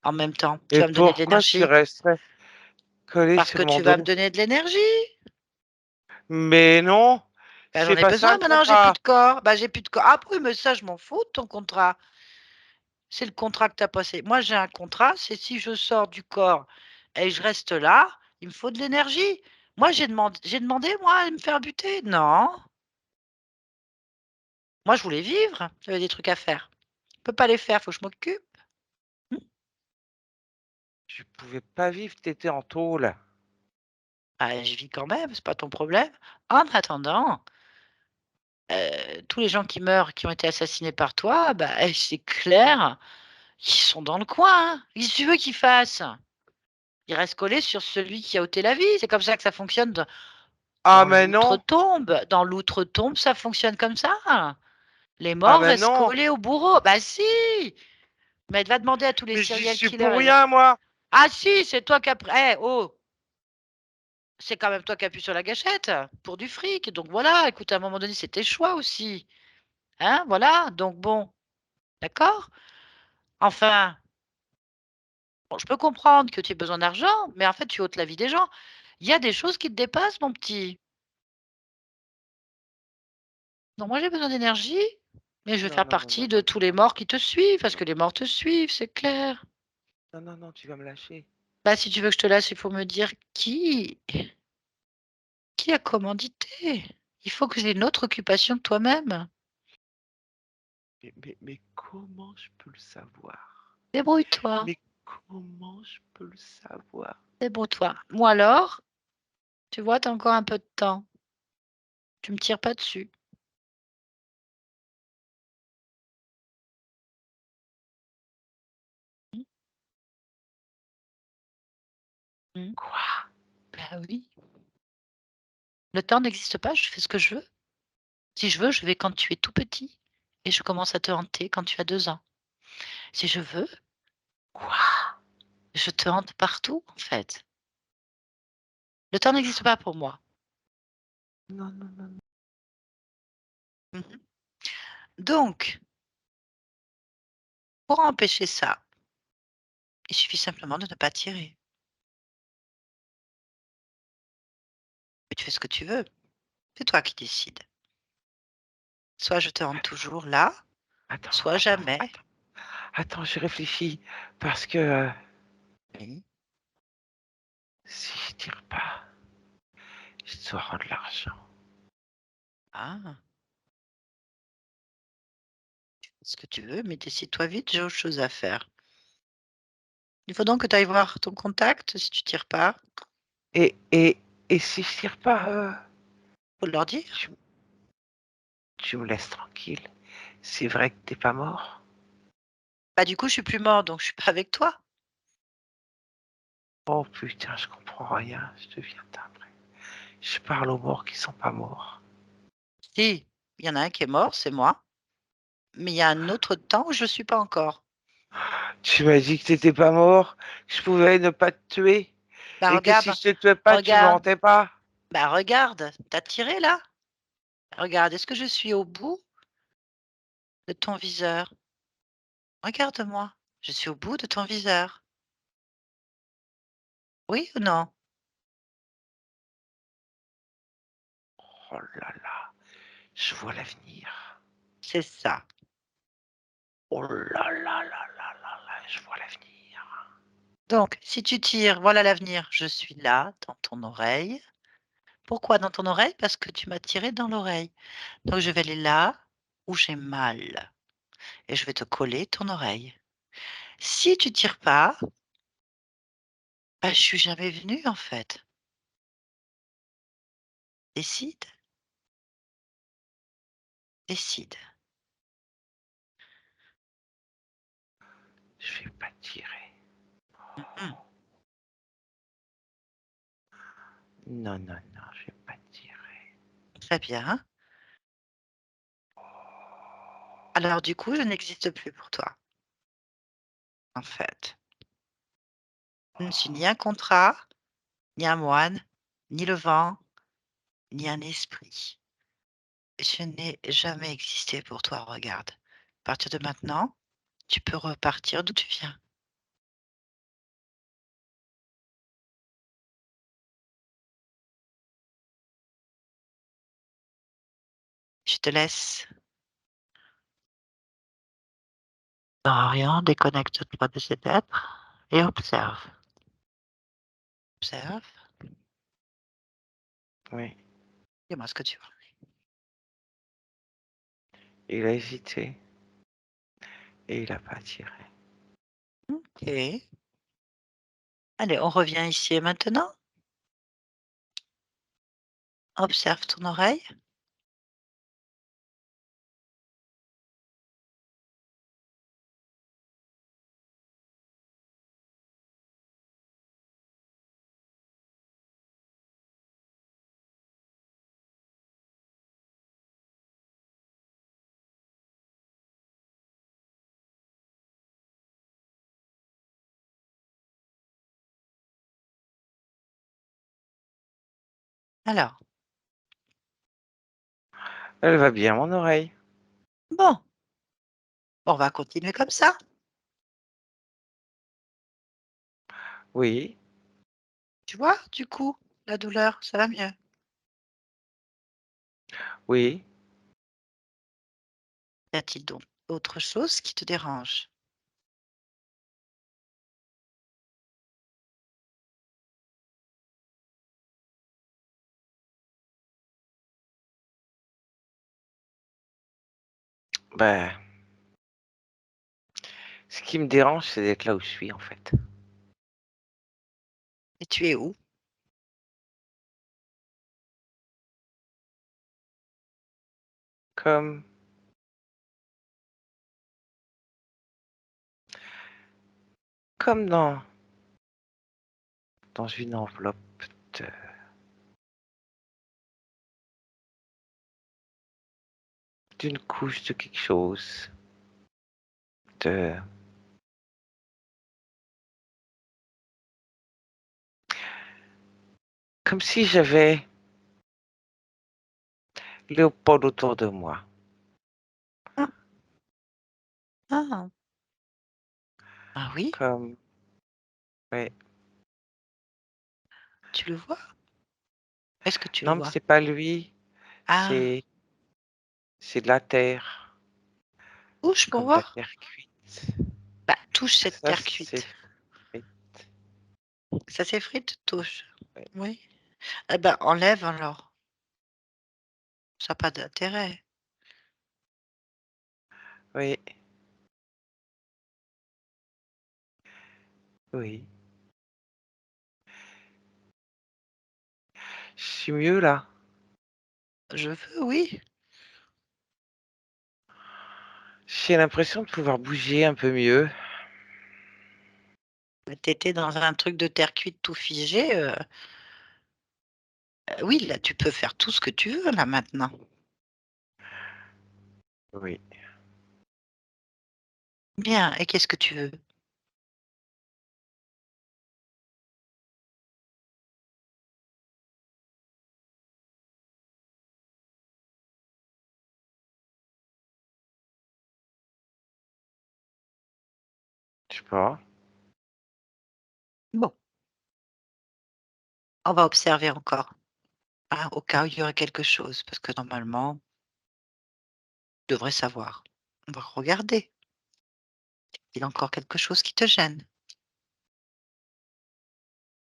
en même temps. Tu Et vas me donner de pourquoi tu l'énergie. resterais collé Parce sur que mon tu vas me dos? donner de l'énergie. Mais non, Bah, j'en c'est ai pas ça besoin le maintenant, j'ai plus contrat. de corps. Bah, j'ai plus de corps. Ah oui, mais ça, je m'en fous de ton contrat. C'est le contrat que tu as passé. Moi, j'ai un contrat, c'est si je sors du corps et je reste là, il me faut de l'énergie. Moi, j'ai demandé, moi, à me faire buter. Non. Moi, je voulais vivre. J'avais des trucs à faire. Je peux pas les faire, faut que je m'occupe. Mmh. Tu pouvais pas vivre, t'étais en tôle. Bah, je vis quand même, c'est pas ton problème. En attendant, tous les gens qui meurent, qui ont été assassinés par toi, bah, c'est clair qu'ils sont dans le coin, hein. Qu'est-ce que tu veux qu'ils fassent? Ils restent collés sur celui qui a ôté la vie. C'est comme ça que ça fonctionne Ah dans mais non, l'outre-tombe. Dans l'outre-tombe, ça fonctionne comme ça. Les Ah morts ben restent non, collés au bourreau. Bah si! Mais va demander à tous les mais j'y serial suis pour killers. rien, moi. Ah si, c'est toi qui as pris. Eh, oh! C'est quand même toi qui appuies sur la gâchette pour du fric. Donc voilà, écoute, à un moment donné, c'est tes choix aussi. Hein, voilà. Donc bon, d'accord? Enfin, bon, je peux comprendre que tu aies besoin d'argent, mais en fait, tu ôtes la vie des gens. Il y a des choses qui te dépassent, mon petit. Donc moi, j'ai besoin d'énergie, mais je vais Non, faire non, non, non, partie de non, tous non, les non, morts qui te suivent, parce non, que les morts te suivent, c'est clair. non, non, non, tu vas me lâcher. Bah, si tu veux que je te laisse, il faut me dire qui a commandité. Il faut que j'ai une autre occupation que toi-même. Mais comment je peux le savoir? Débrouille-toi, Mais comment je peux le savoir? débrouille-toi. Moi alors, tu vois, tu as encore un peu de temps. Tu me tires pas dessus. Mmh, mmh. Quoi? Bah oui. Le temps n'existe pas, je fais ce que je veux. Si je veux, je vais quand tu es tout petit et je commence à te hanter quand tu as 2 ans. Si je veux, Quoi? je te hante partout, en fait. Le temps n'existe pas pour moi. Non, non, non, non. Mmh. Donc, pour empêcher ça, il suffit simplement de ne pas tirer. Mais tu fais ce que tu veux. C'est toi qui décides. Soit je te hante Attends, toujours là, attends, soit attends, jamais. attends. Attends, je réfléchis. Parce que Oui. si je tire pas, je dois rendre l'argent. Ah, ce que tu veux, mais décide-toi vite, j'ai autre chose à faire. Il faut donc que tu ailles voir ton contact si tu tires pas. Et, et, et si je tire pas, Faut leur dire. tu, tu me laisses tranquille. C'est vrai que t'es pas mort? Bah, du coup, je suis plus mort, donc je suis pas avec toi. Oh putain, je comprends rien. Je deviens timbré. Je parle aux morts qui sont pas morts. Si, il y en a un qui est mort, c'est moi, mais il y a un autre temps où je suis pas encore. Tu m'as dit que t'étais pas mort, que je pouvais ne pas te tuer, Bah, et que si regarde, je te tuais pas, tu me regarde, hantais pas. bah, regarde, tu tiré là? Regarde, est-ce que je suis au bout de ton viseur? Regarde-moi, je suis au bout de ton viseur. Oui ou non? Oh là là, je vois l'avenir. C'est ça. Oh là là là là là là, je vois l'avenir. Donc, si tu tires, voilà l'avenir, je suis là, dans ton oreille. Pourquoi dans ton oreille? Parce que tu m'as tiré dans l'oreille. Donc, je vais aller là où j'ai mal et je vais te coller ton oreille. Si tu tires pas, bah, je suis jamais venue en fait. Décide, décide. Je vais pas tirer. Mmh. Non, non, non, je vais pas tirer. Très bien. Alors du coup, je n'existe plus pour toi, en fait. Je ne suis ni un contrat, ni un moine, ni le vent, ni un esprit. Je n'ai jamais existé pour toi, regarde. À partir de maintenant, tu peux repartir d'où tu viens. Je te laisse. Non, rien, déconnecte-toi de cet être et observe. Observe. Oui, Dis-moi ce que tu vois. il a hésité et il a pas tiré. Ok. Allez, on revient ici et maintenant. Observe ton oreille. Alors, Elle va bien, mon oreille. bon, on va continuer comme ça. Oui, Tu vois, du coup, la douleur, ça va mieux. oui. Y a-t-il donc autre chose qui te dérange? Ben, ce qui me dérange, c'est d'être là où je suis, en fait. Et tu es où? Comme, comme dans une enveloppe de- d'une couche de quelque chose. De, comme si j'avais Léopold autour de moi. Ah, ah, ah oui, Comme, ouais. tu le vois? Est-ce que tu le Non, mais vois? c'est pas lui. Ah, C'est, c'est de la terre. touche pour Comme de la voir? terre cuite. Bah, touche cette Ça, terre c'est cuite. frites. Ça s'effrite? Touche. Ouais. Oui. Eh ben, enlève alors. Ça n'a pas d'intérêt. Oui, oui. Je suis mieux là. Je veux, oui. J'ai l'impression de pouvoir bouger un peu mieux. T'étais dans un truc de terre cuite tout figé. Oui, là, tu peux faire tout ce que tu veux, là, maintenant. Oui. Bien. Et qu'est-ce que tu veux? Je sais pas. Bon, on va observer encore, hein, au cas où il y aurait quelque chose, parce que normalement, tu devrais savoir. On va regarder. Il y a encore quelque chose qui te gêne.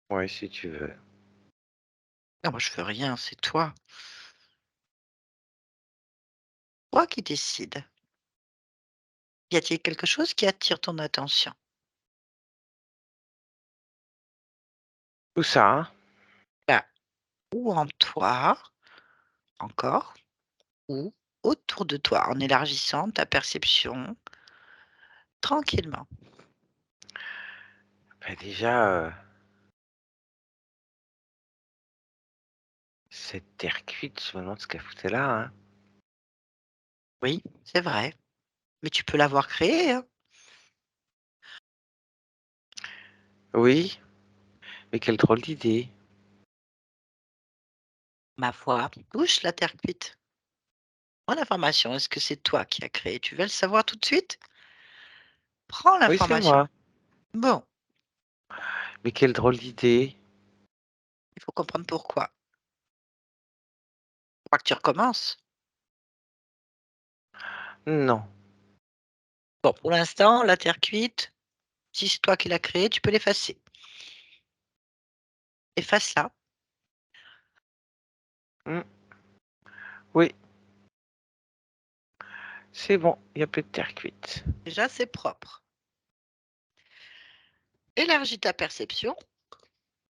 Ouais, si tu veux. Non, moi, je veux rien, c'est toi. Toi qui décides. Y a-t-il quelque chose qui attire ton attention? Où ça, hein? Bah, ou en toi, encore, ou autour de toi, en élargissant ta perception tranquillement. Bah déjà, cette terre cuite, je me demande ce qu'elle foutait là, hein. Oui, c'est vrai, mais tu peux l'avoir créée, hein. Oui, mais quelle drôle d'idée. Ma foi, touche la terre cuite. Prends l'information. Est-ce que c'est toi qui as créé? Tu veux le savoir tout de suite? Prends Oui, c'est l'information. moi. Bon, Mais quelle drôle d'idée. il faut comprendre pourquoi. Faut pas que tu recommences. Non. Bon, pour l'instant, la terre cuite, si c'est toi qui l'as créée, tu peux l'effacer. Efface-la. Hmm. Oui, c'est bon, il n'y a plus de terre cuite. Déjà, c'est propre. Élargis ta perception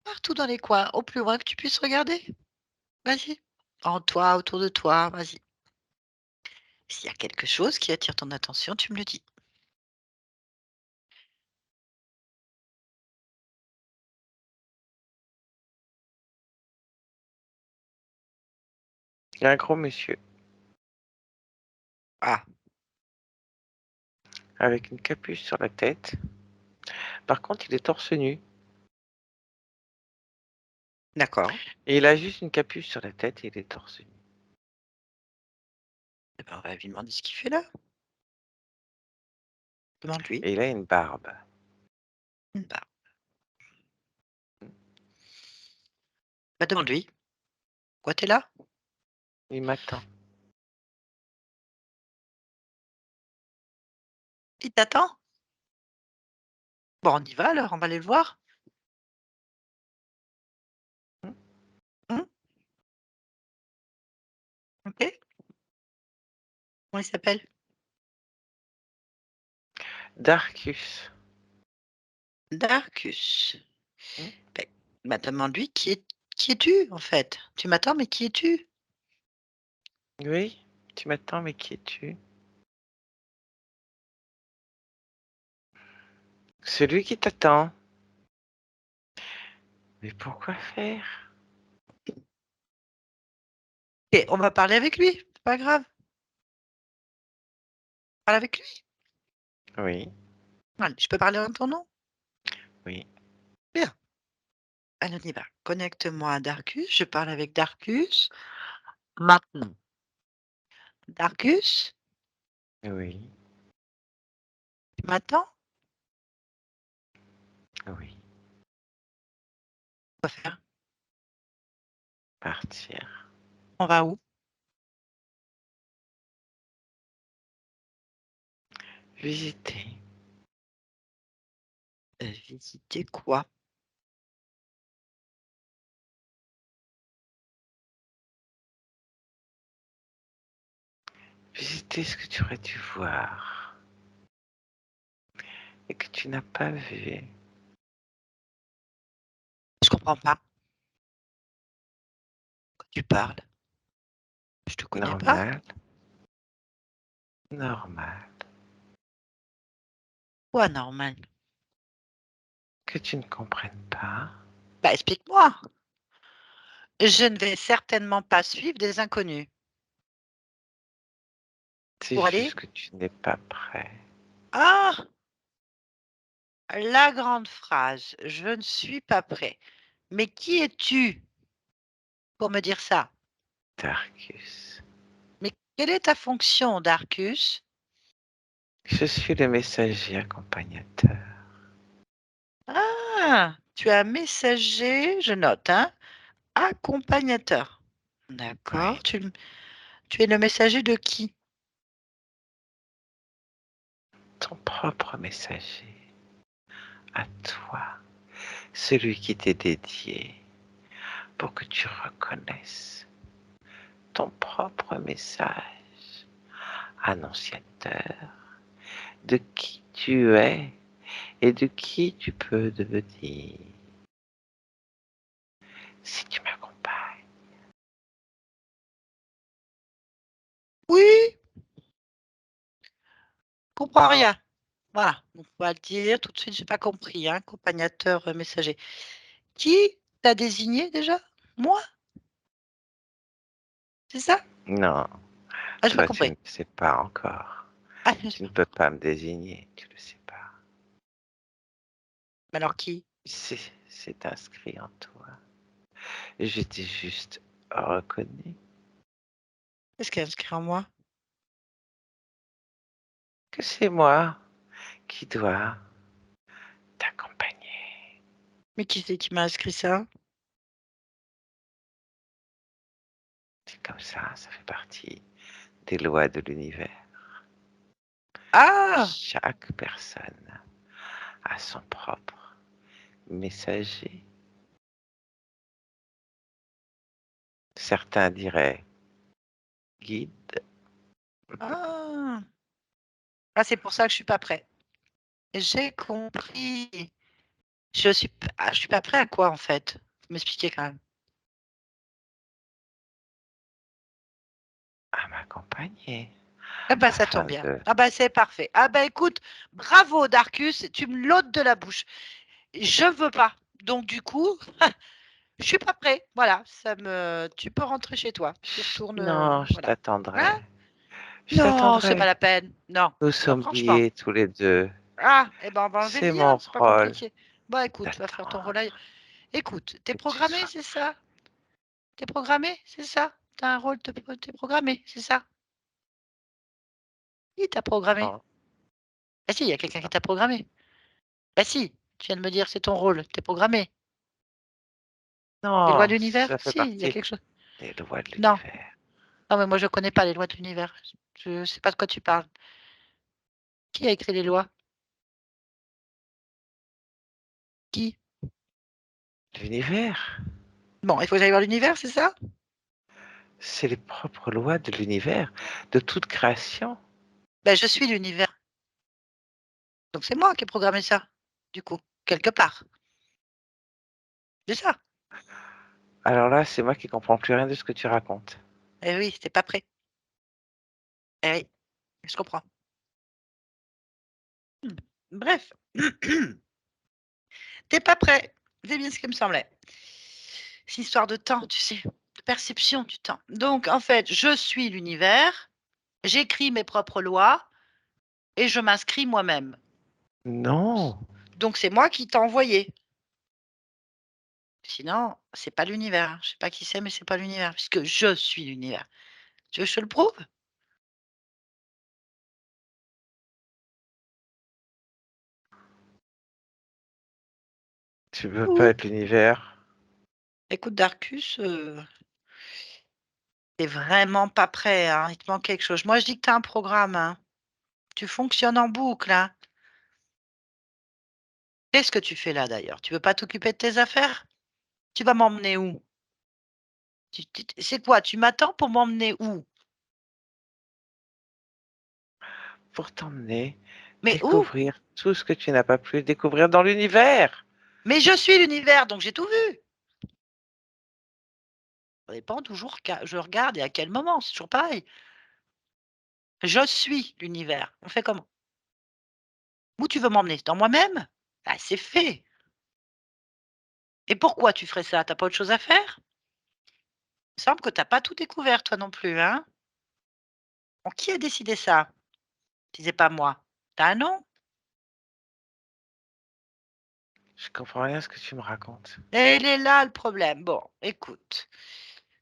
partout dans les coins, au plus loin que tu puisses regarder. Vas-y. En toi, autour de toi, vas-y. S'il y a quelque chose qui attire ton attention, tu me le dis. Il y a un gros monsieur Ah, avec une capuche sur la tête. Par contre, il est torse nu. D'accord. Et il a juste une capuche sur la tête et il est torse nu. Eh ben, on va lui demander ce qu'il fait là. Demande-lui. Et il a une barbe. Bah, bah, demande-lui. Pourquoi t'es là? Il m'attend. Il t'attend? Bon, on y va alors, on va aller le voir. Hmm. Mmh, OK. Comment il s'appelle? Darkus. Darkus. Hmm. Beh, bah, demande-lui qui es-tu en fait? Tu m'attends, mais qui es-tu? Oui, tu m'attends, mais qui es-tu? Celui qui t'attend. Mais pourquoi faire? Et on va parler avec lui, c'est pas grave. Parle avec lui. Oui, Allez, je peux parler en ton nom? oui. Bien. Allez, on y va. Connecte-moi à Darkus, je parle avec Darkus maintenant. Darkus, Oui, tu m'attends? oui. Quoi faire? Partir. On va où? Visiter. Visiter quoi? Visiter ce que tu aurais dû voir et que tu n'as pas vu. Je comprends pas. Quand tu parles, je te connais pas. Normal, normal. Quoi normal? Que tu ne comprennes pas. Bah, explique-moi. Je ne vais certainement pas suivre des inconnus. C'est Pour juste aller? que tu n'es pas prêt. Ah! La grande phrase, je ne suis pas prêt. Mais qui es-tu pour me dire ça? Darkus. Mais quelle est ta fonction, Darkus? Je suis le messager accompagnateur. Ah! Tu es un messager, je note, hein, accompagnateur. Oui, D'accord. Tu es le messager de qui? ton propre messager. À toi. Celui qui t'est dédié pour que tu reconnaisses ton propre message annonciateur de qui tu es et de qui tu peux devenir si tu m'accompagnes. Oui, comprends rien. Voilà, donc on va le dire tout de suite, j'ai pas compris, hein, accompagnateur, messager. Qui t'a désigné déjà? Moi? C'est ça? Non, Ah, j'ai pas toi tu ne compris. le sais pas encore. Ah, j'ai Tu ne pas peux pas me désigner, tu ne le sais pas. mais alors qui? C'est inscrit en toi. Je t'ai juste reconnu Qu'est-ce qui est inscrit en moi? que c'est moi qui dois t'accompagner. Mais qui c'est qui m'a inscrit ça? C'est comme ça fait partie des lois de l'univers. Ah! Chaque personne a son propre messager. Certains diraient guide. Ah! Ah, c'est pour ça que je suis pas prêt. J'ai compris. Je suis pas prêt à quoi, en fait? Faut m'expliquer quand même. À m'accompagner Ah bah, ça tombe afin bien. de... Ah bah, c'est parfait. Ah bah, écoute, bravo Darkus, tu me l'ôtes de la bouche. Je veux pas. Donc du coup, je suis pas prêt. Voilà, tu peux rentrer chez toi. Tu retournes, Non, je voilà. Hein? t'attendrai. Je Non, c'est pas t'attendrai. la peine. Non, Nous non, sommes franchement. liés tous les deux. Ah, eh ben, on va enlever le C'est lien, mon c'est pas rôle compliqué. Bah, écoute, tu vas faire ton d'attendre. relais. Écoute, t'es que tu programmé, sois. c'est ça? T'es programmé, c'est ça? T'as un rôle, t'es programmé, c'est ça? Qui t'a programmé? Non, Ah si, il y a quelqu'un qui non, t'a programmé. Bah si, tu viens de me dire c'est ton rôle, t'es programmé. Les lois non, de l'univers? ça fait Si, il y a partie quelque chose. des lois de Non, l'univers. non, mais moi je connais pas les lois de l'univers. Je sais pas de quoi tu parles. Qui a écrit les lois? Qui? L'univers, Bon, il faut que j'aille voir l'univers, c'est ça? c'est les propres lois de l'univers, de toute création. Ben, je suis l'univers. Donc c'est moi qui ai programmé ça, du coup, quelque part. C'est ça. Alors là, c'est moi qui comprends plus rien de ce que tu racontes. Eh oui, t'es pas prêt. Eh oui, je comprends. Bref. T'es pas prêt. C'est bien ce qui me semblait. C'est une histoire de temps, tu sais, de perception du temps. Donc, en fait, je suis l'univers, j'écris mes propres lois et je m'inscris moi-même. Non, Donc, c'est moi qui t'ai envoyé. Sinon, c'est pas l'univers. Je sais pas qui c'est, mais c'est pas l'univers, puisque je suis l'univers. Tu veux que je te le prouve? tu peux pas Oui. être l'univers. Écoute, Darkus, t'es vraiment pas prêt, hein. Il te manque quelque chose. Moi, je dis que tu as un programme, hein. Tu fonctionnes en boucle, hein. Qu'est-ce que tu fais là d'ailleurs? Tu veux pas t'occuper de tes affaires? Tu vas m'emmener où? C'est quoi? Tu m'attends pour m'emmener où? Pour t'emmener, Mais où? découvrir tout ce que tu n'as pas pu découvrir dans l'univers. Mais je suis l'univers, donc j'ai tout vu. Ça dépend toujours je regarde et à quel moment, c'est toujours pareil. Je suis l'univers. On fait comment? Où tu veux m'emmener? Dans moi-même? Ah, c'est fait. Et pourquoi tu ferais ça? T'as pas autre chose à faire? Il me semble que t'as pas tout découvert toi non plus, hein? Bon, qui a décidé ça? Si c'est pas moi. T'as un nom? Je comprends rien à ce que tu me racontes. Et il est là le problème. Bon, écoute.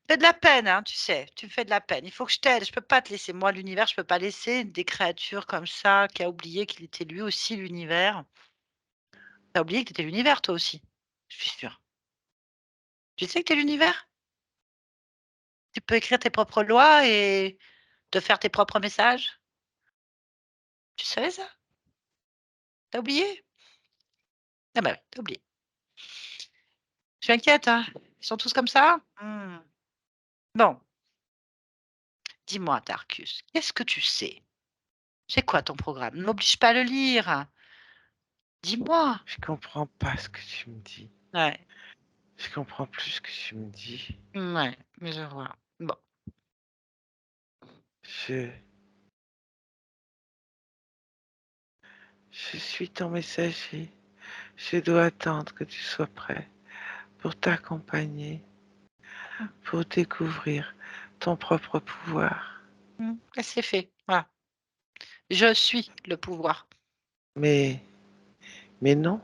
Fais de la peine, hein, tu sais, tu me fais de la peine. Il faut que je t'aide. Je peux pas te laisser. Moi, l'univers, je peux pas laisser des créatures comme ça qui a oublié qu'il était lui aussi l'univers. Tu as oublié que tu étais l'univers toi aussi, je suis sûre. Tu sais que tu es l'univers? Tu peux écrire tes propres lois et te faire tes propres messages? Tu savais ça? Tu as oublié? Ah bah, oui, tu as oublié. Je suis inquiète, hein. Ils sont tous comme ça? Mmh. Bon, dis-moi Tarkus, qu'est-ce que tu sais? C'est quoi ton programme? Ne m'oblige pas à le lire. Dis-moi. Je comprends pas ce que tu me dis. Ouais, Je comprends plus ce que tu me dis. ouais, mais je vois. Bon, Je, je suis ton messager. Je dois attendre que tu sois prêt pour t'accompagner, pour découvrir ton propre pouvoir. c'est fait, voilà. Je suis le pouvoir. Mais, mais non,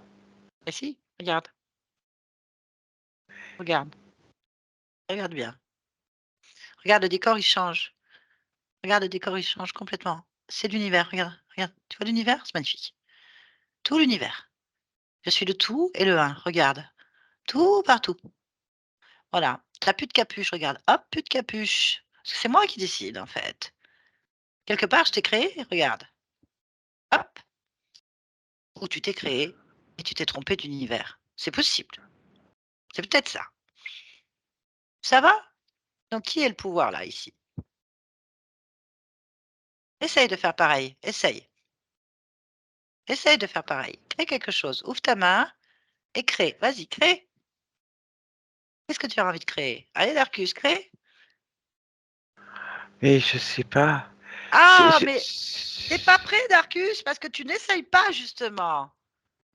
Et si, regarde, regarde, regarde bien. Regarde, le décor, il change. Regarde, le décor, il change complètement. C'est l'univers, regarde, regarde. Tu vois l'univers? C'est magnifique. Tout l'univers. Je suis le tout et le un, regarde. Tout partout. Voilà. Tu plus de capuche, regarde. Hop, plus de capuche. Parce que c'est moi qui décide, en fait. Quelque part, je t'ai créé, regarde. Hop, ou tu t'es créé et tu t'es trompé d'univers. C'est possible. C'est peut-être ça. Ça va? Donc, qui est le pouvoir, là, ici? Essaye de faire pareil. Essaye. Essaye de faire pareil. Crée quelque chose. Ouvre ta main et crée. Vas-y, crée. Qu'est-ce que tu as envie de créer? Allez, Darkus, crée. mais je sais pas. Je, Ah, je- mais t'es pas prêt, Darkus, parce que tu n'essayes pas, justement.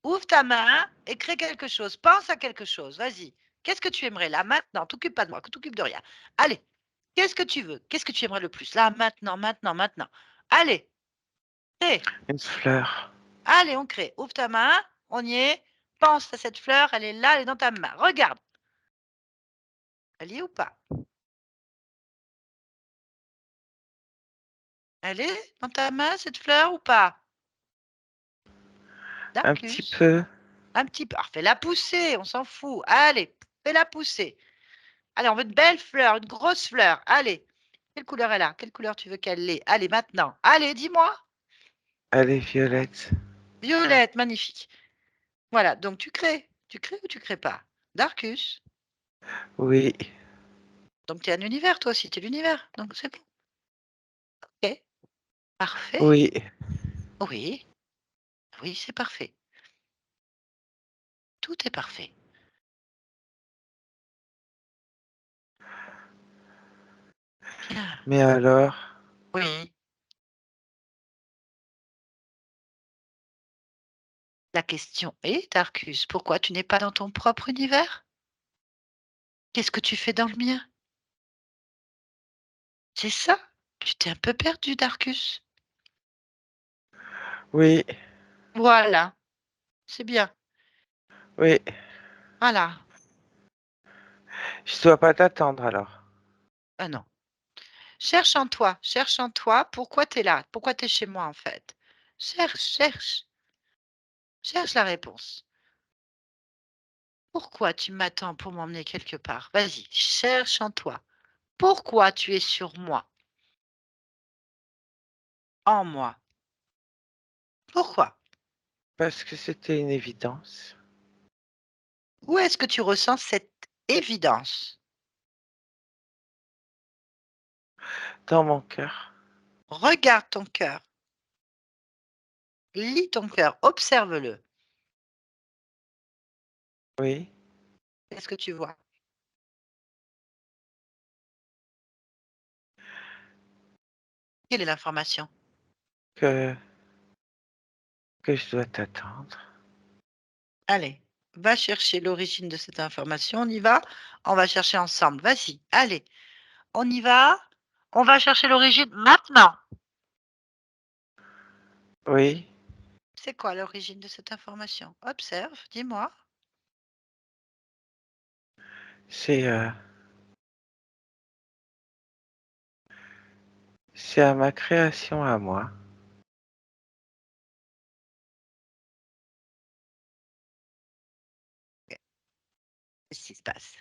Ouvre ta main et crée quelque chose. Pense à quelque chose. Vas-y. Qu'est-ce que tu aimerais là, maintenant? T'occupe pas de moi, t'occupe de rien. Allez. Qu'est-ce que tu veux? Qu'est-ce que tu aimerais le plus? Là, maintenant, maintenant, maintenant. Allez, crée. une fleur. Allez, on crée. Ouvre ta main. On y est. pense à cette fleur, elle est là, elle est dans ta main. Regarde. Elle y est ou pas? Elle est dans ta main, cette fleur, ou pas? Un petit Darkus. peu. Un petit peu. Alors, fais-la pousser, on s'en fout. Allez, fais-la pousser. Allez, on veut une belle fleur, une grosse fleur. Allez. Quelle couleur elle a? Quelle couleur tu veux qu'elle ait? Allez, maintenant. Allez, dis-moi. Elle est violette. Violette, magnifique. Voilà, donc tu crées. Tu crées ou tu crées pas? Darkus. Oui. Donc tu es un univers, toi aussi, tu es l'univers. Donc c'est bon. Ok. Parfait. Oui. Oui. Oui, c'est parfait. Tout est parfait. Bien. Mais alors, Oui. La question est, Darkus, pourquoi tu n'es pas dans ton propre univers? Qu'est-ce que tu fais dans le mien? C'est ça? Tu t'es un peu perdu, Darkus. oui, Voilà, c'est bien. oui. Voilà. Je dois pas t'attendre alors. Ah non. Cherche en toi pourquoi tu es là, pourquoi tu es chez moi en fait. Cherche la réponse. Pourquoi tu m'attends pour m'emmener quelque part? Vas-y, cherche en toi. Pourquoi tu es sur moi? En moi. Pourquoi? Parce que c'était une évidence. Où est-ce que tu ressens cette évidence? Dans mon cœur. Regarde ton cœur, lis ton cœur, observe-le. Oui. Qu'est-ce que tu vois? Quelle est l'information? Que, que je dois t'attendre. Allez, va chercher l'origine de cette information. On y va? On va chercher ensemble. Vas-y, allez, on y va? On va chercher l'origine maintenant. Oui. C'est quoi l'origine de cette information? Observe, dis-moi. C'est c'est à ma création à moi. Qu'est-ce qui se passe?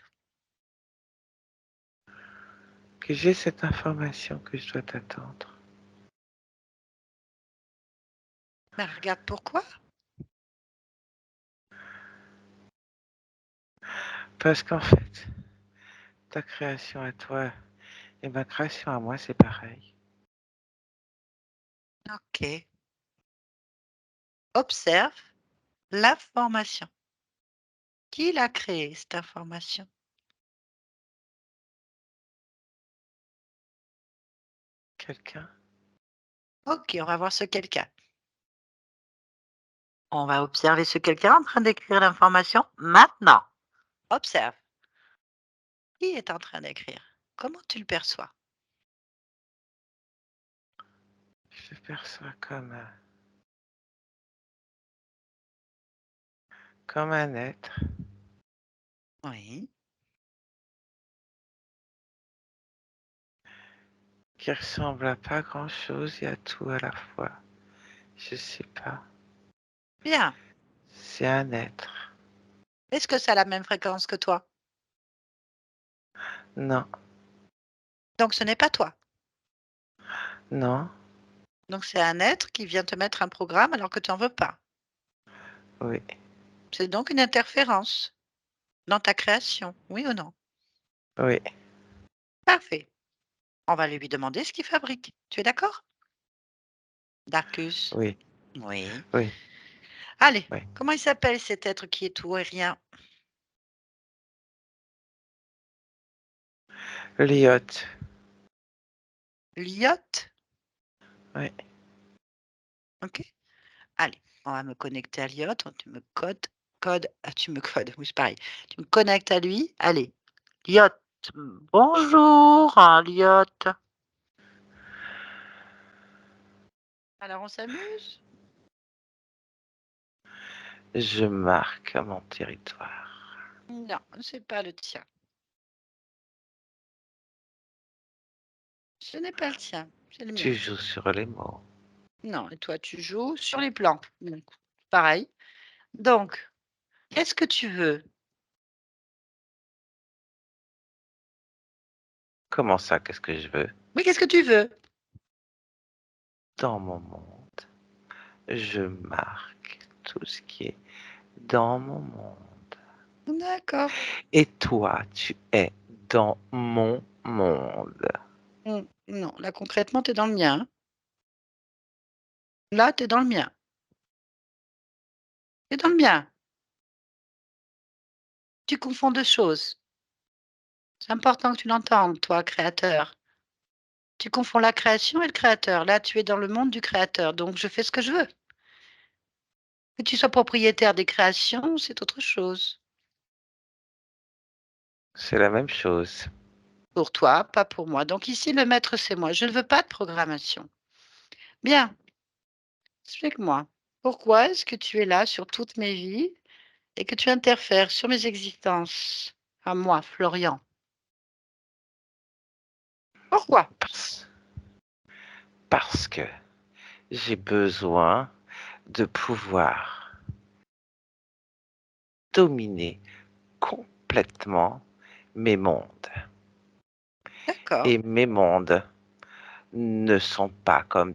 Que j'ai cette information que je dois t'attendre. Ben, regarde pourquoi. Parce qu'en fait, ta création à toi et ma création à moi, c'est pareil. Ok. Observe l'information. Qui l'a créée, cette information? Quelqu'un? Ok, on va voir ce quelqu'un. On va observer ce quelqu'un en train d'écrire l'information maintenant. Observe. Qui est en train d'écrire? Comment tu le perçois? Je le perçois comme un être Oui. qui ressemble à pas grand-chose et à tout à la fois. Je sais pas. Bien. C'est un être. Est-ce que ça a la même fréquence que toi? Non, Donc ce n'est pas toi. non, Donc c'est un être qui vient te mettre un programme alors que tu n'en veux pas. oui, C'est donc une interférence dans ta création, oui ou non? oui, Parfait. On va lui demander ce qu'il fabrique. Tu es d'accord? Darkus? oui, Oui. oui, Allez, oui. comment il s'appelle cet être qui est tout et rien? Lyot, Lyot? oui, Ok. Allez, on va me connecter à Lyot. Tu me tu me codes, oui, c'est pareil. Tu me connectes à lui. Allez, Lyot. Bonjour, hein, Lyot. Alors, on s'amuse? Je marque mon territoire. Non, c'est pas le tien. Ce n'est pas le tien, c'est le mien. Tu joues sur les mots. Non, et toi, tu joues sur les plans. Donc, pareil. Donc, qu'est-ce que tu veux? Comment ça, qu'est-ce que je veux? Oui, qu'est-ce que tu veux? Dans mon monde, je marque tout ce qui est dans mon monde. D'accord. Et toi, tu es dans mon monde. Non, là, concrètement, tu es dans le mien, hein. Là, tu es dans le mien. Tu es dans le mien. Tu confonds 2 choses. C'est important que tu l'entendes, toi, créateur. Tu confonds la création et le créateur. Là, tu es dans le monde du créateur, donc je fais ce que je veux. Que tu sois propriétaire des créations, c'est autre chose. C'est la même chose. Pour toi, pas pour moi. Donc ici, le maître, c'est moi. Je ne veux pas de programmation. Bien, explique-moi. Pourquoi est-ce que tu es là sur toutes mes vies et que tu interfères sur mes existences? À moi, Florian. Pourquoi? Parce, parce que j'ai besoin de pouvoir dominer complètement mes mondes. D'accord, Et mes mondes ne sont pas comme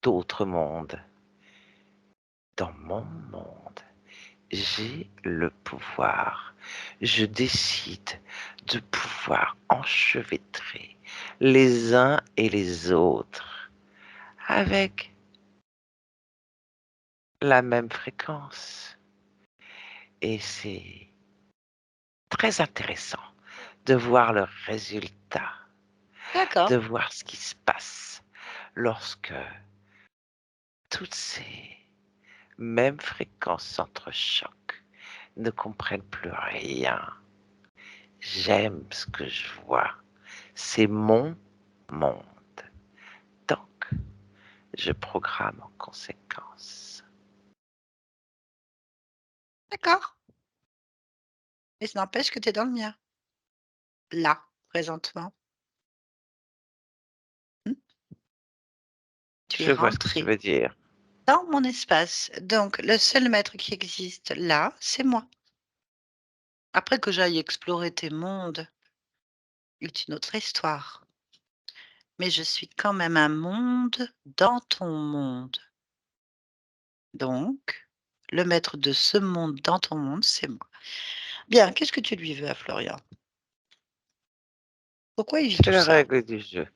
d'autres mondes. Dans mon monde, j'ai le pouvoir. Je décide de pouvoir enchevêtrer les uns et les autres avec la même fréquence. Et c'est très intéressant de voir le résultat, d'accord, de voir ce qui se passe lorsque toutes ces mêmes fréquences s'entrechoquent, ne comprennent plus rien. J'aime ce que je vois. C'est mon monde. Donc, je programme en conséquence. d'accord. Mais ça n'empêche que tu es dans le mien. Là, présentement. Mmh. Tu es Je vois ce que tu rentré veux dire. dans mon espace. Donc le seul maître qui existe là, c'est moi. Après que j'aille explorer tes mondes est une autre histoire. Mais je suis quand même un monde dans ton monde. Donc, le maître de ce monde dans ton monde, c'est moi. Bien, qu'est-ce que tu lui veux à Florian? Pourquoi il vit C'est tout la ça? règle du jeu.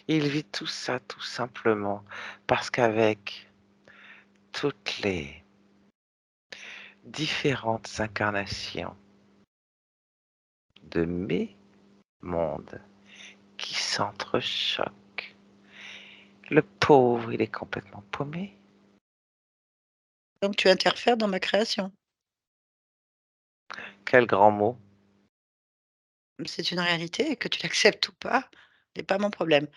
Il vit tout ça tout simplement parce qu'avec toutes les différentes incarnations de mes mondes qui s'entrechoquent, le pauvre, il est complètement paumé. Donc tu interfères dans ma création. Quel grand mot. C'est une réalité et que tu l'acceptes ou pas, n'est pas mon problème.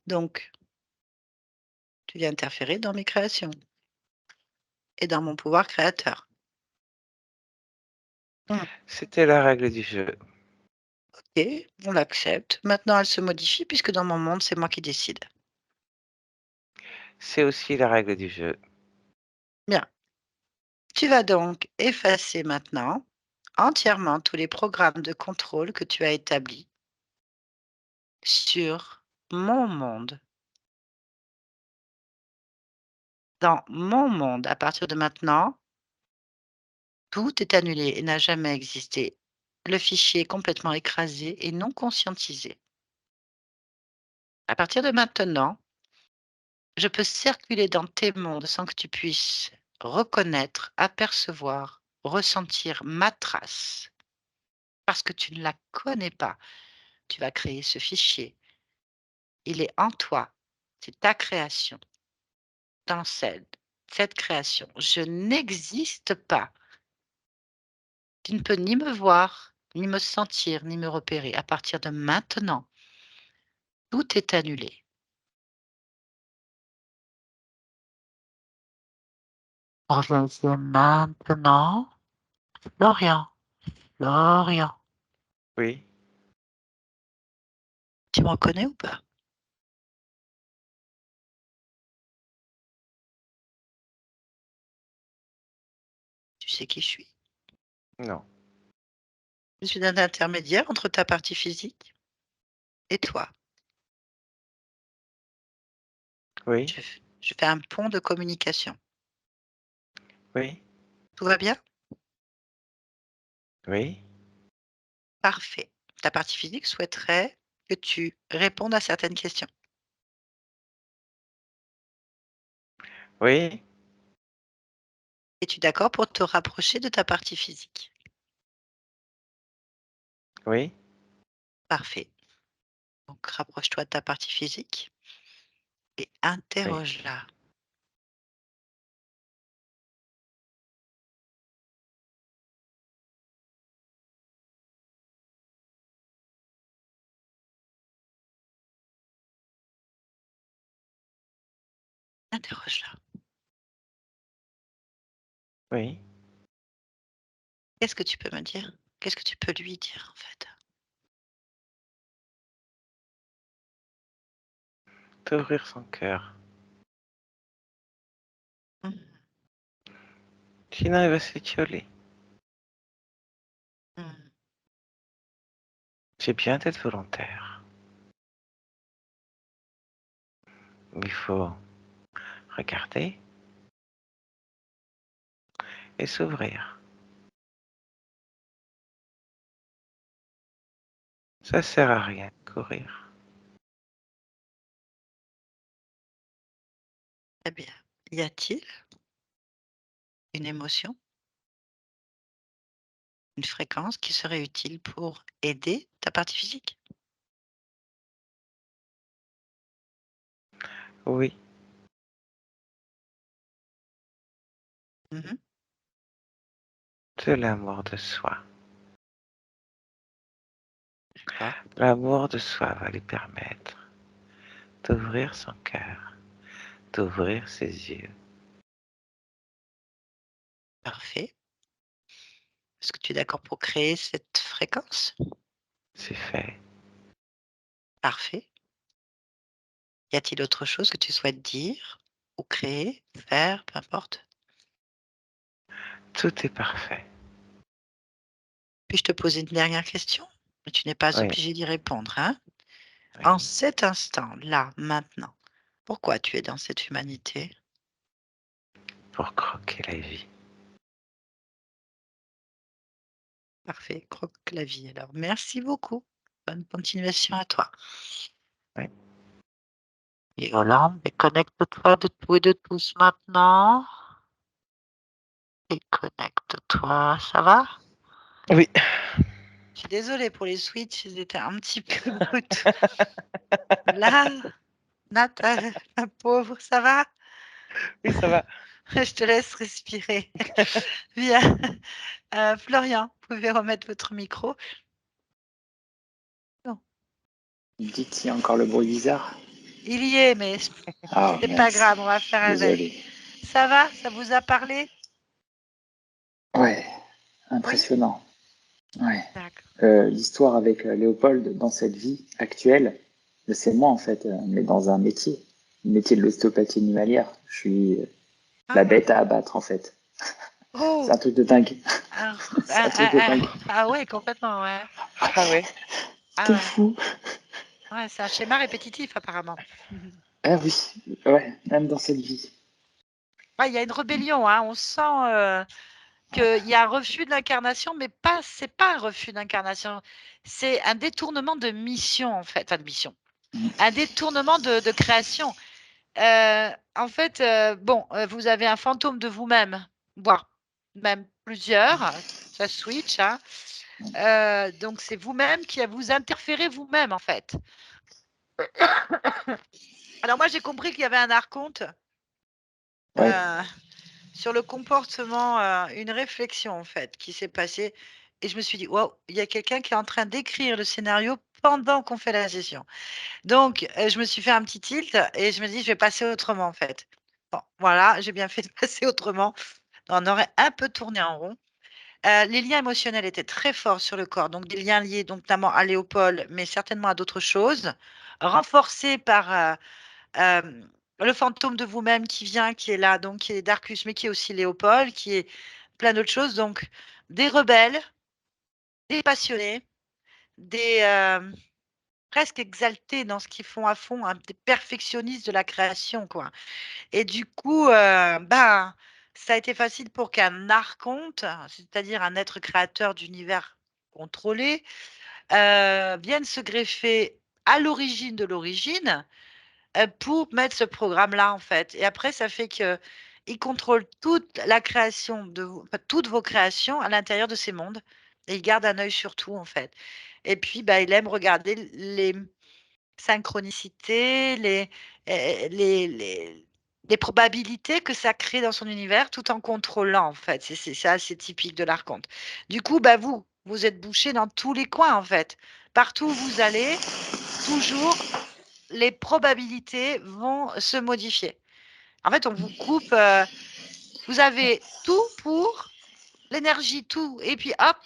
Donc, tu viens interférer dans mes créations et dans mon pouvoir créateur. Mmh, C'était la règle du jeu. OK, on l'accepte. Maintenant, elle se modifie puisque dans mon monde, c'est moi qui décide. C'est aussi la règle du jeu. Bien. Tu vas donc effacer maintenant entièrement tous les programmes de contrôle que tu as établis sur mon monde. Dans mon monde, à partir de maintenant, tout est annulé et n'a jamais existé. Le fichier est complètement écrasé et non conscientisé. À partir de maintenant, je peux circuler dans tes mondes sans que tu puisses reconnaître, apercevoir, ressentir ma trace. Parce que tu ne la connais pas, tu vas créer ce fichier. Il est en toi. C'est ta création. Dans cette création, je n'existe pas. Tu ne peux ni me voir, ni me sentir, ni me repérer. À partir de maintenant, tout est annulé. Revenez maintenant. Florian, Florian, Oui. tu me reconnais ou pas? Tu sais qui je suis? Non. Je suis un intermédiaire entre ta partie physique et toi. Oui. Je fais un pont de communication. Oui. Tout va bien? Oui. Parfait. Ta partie physique souhaiterait que tu répondes à certaines questions. Oui. Es-tu d'accord pour te rapprocher de ta partie physique? Oui. Parfait. Donc rapproche-toi de ta partie physique et Oui. interroge-la. Interroge-la. Oui. Qu'est-ce que tu peux me dire? Qu'est-ce que tu peux lui dire, en fait? T'ouvrir son cœur. Mmh. Sinon, il va s'étioler. Mmh. C'est bien d'être volontaire. Il faut regarder et s'ouvrir. Ça sert à rien de courir. Très bien. Y a-t-il une émotion, une fréquence qui serait utile pour aider ta partie physique? Oui. Mmh. De l'amour de soi. D'accord, L'amour de soi va lui permettre d'ouvrir son cœur, d'ouvrir ses yeux. parfait. Est-ce que tu es d'accord pour créer cette fréquence? C'est fait. Parfait. Y a-t-il autre chose que tu souhaites dire ou créer, faire, peu importe? Tout est parfait. Puis-je te poser une dernière question? Mais tu n'es pas Oui. obligé d'y répondre, hein? En Oui. cet instant, là, maintenant, pourquoi tu es dans cette humanité? Pour croquer la vie. Parfait, croque la vie alors. Merci beaucoup. Bonne continuation à toi. Oui. Et voilà, mais connecte-toi de tout et de tous maintenant. Et connecte-toi, ça va? Oui. Je suis désolée pour les switches, ils étaient un petit peu bruts. Là, Nat, ma pauvre, ça va? Oui, ça va. Je te laisse respirer. Bien. Florian, vous pouvez remettre votre micro? Non. Dites s'il y a encore le bruit bizarre. Il y est, mais Ah c'est pas mince, grave, on va faire avec. désolé. Ça va? Ça vous a parlé? Ouais, Oui? impressionnant. Ouais. D'accord. L'histoire avec Léopold dans cette vie actuelle, c'est moi en fait, mais dans un métier, le métier de l'ostéopathie animalière. Je suis la Ah! bête à abattre en fait. C'est Oh! un truc de dingue. Un C'est un truc de dingue. ah ouais, complètement, ouais. Ah oui. Ah De ouais. fou. Ouais, c'est un schéma répétitif apparemment. Ah oui, ouais, même dans cette vie. Ouais, il y a une rébellion, hein. On sent, qu'il y a un refus de l'incarnation, mais c'est pas un refus d'incarnation, c'est un détournement de mission, en fait, enfin de mission, un détournement de création. En fait, bon, vous avez un fantôme de vous-même, voire même plusieurs, ça switch, hein. Donc c'est vous-même qui vous interférez vous-même, en fait. Alors moi, j'ai compris qu'il y avait un archonte, Ouais, heu, sur le comportement, une réflexion, en fait, qui s'est passée et je me suis dit: «Waouh, il y a quelqu'un qui est en train d'écrire le scénario pendant qu'on fait la session». Donc je me suis fait un petit tilt et je me dis: «Je vais passer autrement, en fait». Bon, voilà, j'ai bien fait de passer autrement. On aurait un peu tourné en rond. Les liens émotionnels étaient très forts sur le corps, donc des liens liés donc, notamment à Léopold, mais certainement à d'autres choses, renforcés par euh, le fantôme de vous-même qui vient, qui est là, donc qui est Darkus, mais qui est aussi Léopold, qui est plein d'autres choses. Donc des rebelles, des passionnés, des presque exaltés dans ce qu'ils font à fond, hein, des perfectionnistes de la création, quoi. Et du coup, ben, ça a été facile pour qu'un archonte, c'est-à-dire un être créateur d'univers contrôlé, vienne se greffer à l'origine de l'origine pour mettre ce programme-là, en fait. Et après, ça fait que il contrôle toute la création de enfin, toutes vos créations à l'intérieur de ces mondes. Et il garde un œil sur tout, en fait. Et puis, bah, il aime regarder les synchronicités, les probabilités que ça crée dans son univers tout en contrôlant, en fait. C'est assez typique de l'archonte. Du coup, bah, vous êtes bouché dans tous les coins, en fait. Partout où vous allez, toujours, les probabilités vont se modifier. En fait, on vous coupe, vous avez tout pour l'énergie, tout, et puis hop,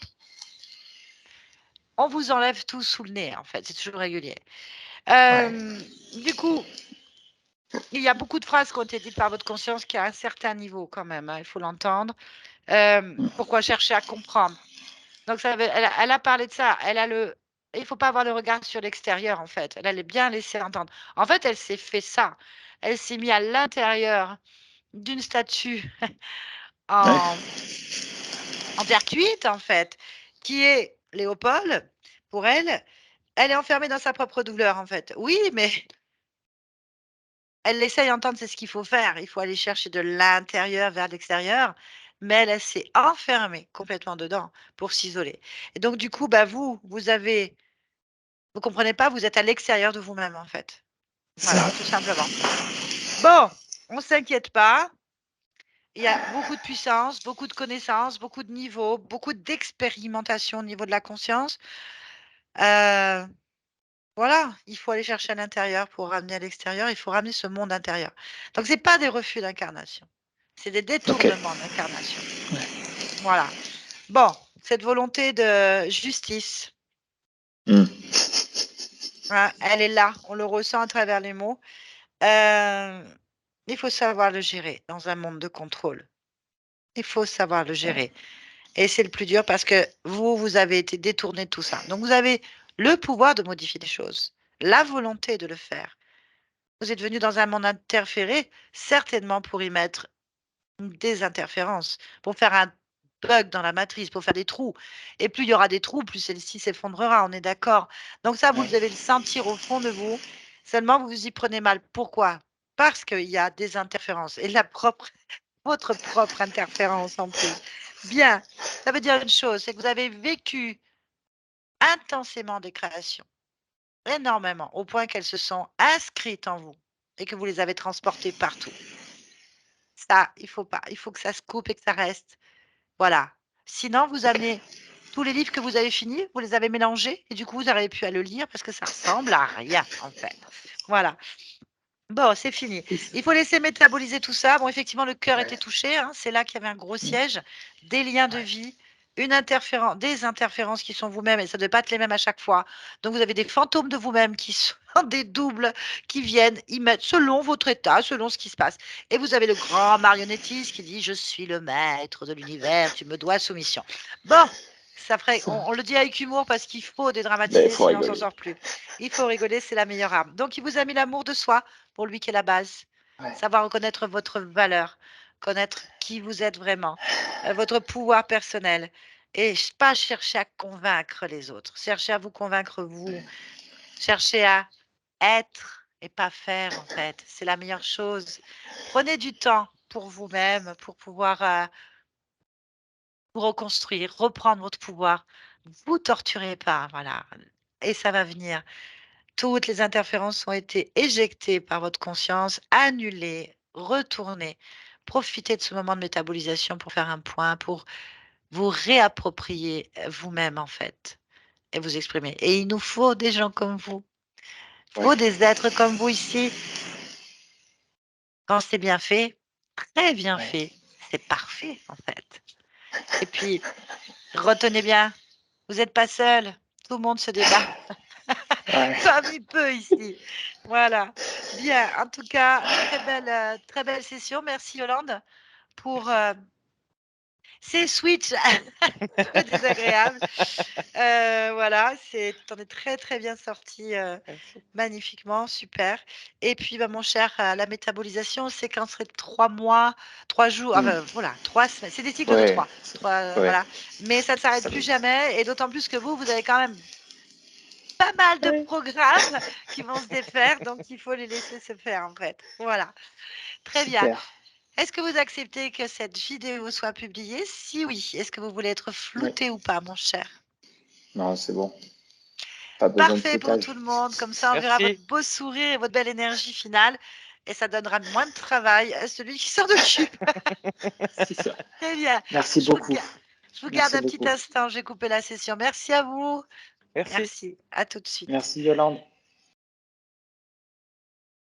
on vous enlève tout sous le nez, en fait. C'est toujours régulier. Ouais. Du coup, il y a beaucoup de phrases qui ont été dites par votre conscience qui a un certain niveau quand même, hein, il faut l'entendre. Pourquoi chercher à comprendre? Donc, elle a parlé de ça. Il ne faut pas avoir le regard sur l'extérieur, en fait. Elle allait bien laisser entendre. En fait, elle s'est fait ça. Elle s'est mise à l'intérieur d'une statue Ouais. en, en terre cuite, en fait, qui est Léopold. Pour elle, elle est enfermée dans sa propre douleur, en fait. Oui, mais elle essaye d'entendre, c'est ce qu'il faut faire. Il faut aller chercher de l'intérieur vers l'extérieur. Mais elle s'est enfermée complètement dedans pour s'isoler. Et donc, du coup, bah, vous comprenez pas, vous êtes à l'extérieur de vous-même, en fait. Ça. Voilà, tout simplement. Bon, on ne s'inquiète pas. Il y a beaucoup de puissance, beaucoup de connaissances, beaucoup de niveaux, beaucoup d'expérimentation au niveau de la conscience. Euh, Voilà, il faut aller chercher à l'intérieur pour ramener à l'extérieur. Il faut ramener ce monde intérieur. Donc, ce n'est pas des refus d'incarnation. C'est des Ok. détournements d'incarnation. Voilà. Bon, cette volonté de justice, Hmm. hein, elle est là. On le ressent à travers les mots. Euh, il faut savoir le gérer dans un monde de contrôle. Il faut savoir le Ouais. gérer. Et c'est le plus dur parce que vous avez été détourné de tout ça. Donc, vous avez le pouvoir de modifier les choses, la volonté de le faire. Vous êtes venu dans un monde interféré, certainement pour y mettre des interférences, pour faire un bug dans la matrice, pour faire des trous. Et plus il y aura des trous, plus celle-ci s'effondrera, on est d'accord. Donc ça, vous Ouais. devez le sentir au fond de vous. Seulement, vous vous y prenez mal. Pourquoi? Parce qu'il y a des interférences. Et votre propre interférence en plus. Bien, ça veut dire une chose, c'est que vous avez vécu intensément des créations, énormément, au point qu'elles se sont inscrites en vous et que vous les avez transportées partout. Ça, il faut pas. Il faut que ça se coupe et que ça reste. Voilà. Sinon, vous Ok. amenez tous les livres que vous avez finis, vous les avez mélangés et du coup, vous n'arrivez plus à le lire parce que ça ressemble à rien, en fait. Voilà. Bon, c'est fini. Il faut laisser métaboliser tout ça. Bon, effectivement, le cœur Ouais. était touché, hein. C'est là qu'il y avait un gros Hmm. siège, des liens de Ouais. vie, des interférences qui sont vous-même, et ça ne doit pas être les mêmes à chaque fois. Donc, vous avez des fantômes de vous-même qui sont des doubles qui viennent y mettre selon votre état, selon ce qui se passe. Et vous avez le grand marionnettiste qui dit, je suis le maître de l'univers, tu me dois soumission. Bon, ça ferait, Ça. on le dit avec humour parce qu'il faut Ben, dédramatiser, faut sinon on s'en rigoler. sort plus. Il faut rigoler, c'est la meilleure arme. Donc, il vous a mis l'amour de soi pour lui qui est la base. Ouais. Savoir reconnaître votre valeur, connaître qui vous êtes vraiment, votre pouvoir personnel. Et pas chercher à convaincre les autres. Chercher à vous convaincre vous. Chercher à être et pas faire, en fait. C'est la meilleure chose. Prenez du temps pour vous-même, pour pouvoir vous reconstruire, reprendre votre pouvoir. Vous torturez pas, voilà. Et ça va venir. Toutes les interférences ont été éjectées par votre conscience, annulées, retournées. Profitez de ce moment de métabolisation pour faire un point, pour vous réapproprier vous-même, en fait, et vous exprimer. Et il nous faut des gens comme vous. Il Ouais. faut des êtres comme vous ici. Quand c'est bien fait, très bien Ouais. fait, c'est parfait, en fait. Et puis, retenez bien, vous n'êtes pas seul. Tout le monde se débat Ouais. comme il peut ici. Voilà. Bien, en tout cas, très belle session. Merci Yolande pour ces switches peu désagréables. Voilà, t'en es très très bien sorti Merci. magnifiquement, super. Et puis, bah, mon cher, la métabolisation, c'est qu'en serait 3 mois, 3 jours, Mm. voilà, 3 semaines. C'est des cycles de Ouais, 3. 3 ouais. voilà. Mais ça ne s'arrête Ça plus me- jamais. Et d'autant plus que vous avez quand même pas mal de Ouais. programmes qui vont se défaire. Donc, il faut les laisser se faire, en fait. Voilà. Très bien. Super. Est-ce que vous acceptez que cette vidéo soit publiée? Si oui, est-ce que vous voulez être Ouais. flouté ou pas, mon cher? Non, c'est bon. Pas besoin de Parfait pour floutage. tout le monde. Comme ça, on verra votre Merci. beau sourire et votre belle énergie finale. Et ça donnera moins de travail à celui qui s'en occupe. C'est ça. Très bien. Merci Je vous, beaucoup. je vous garde Merci un petit beaucoup. instant. J'ai coupé la session. Merci à vous. Merci. Merci. À tout de suite. Merci Yolande.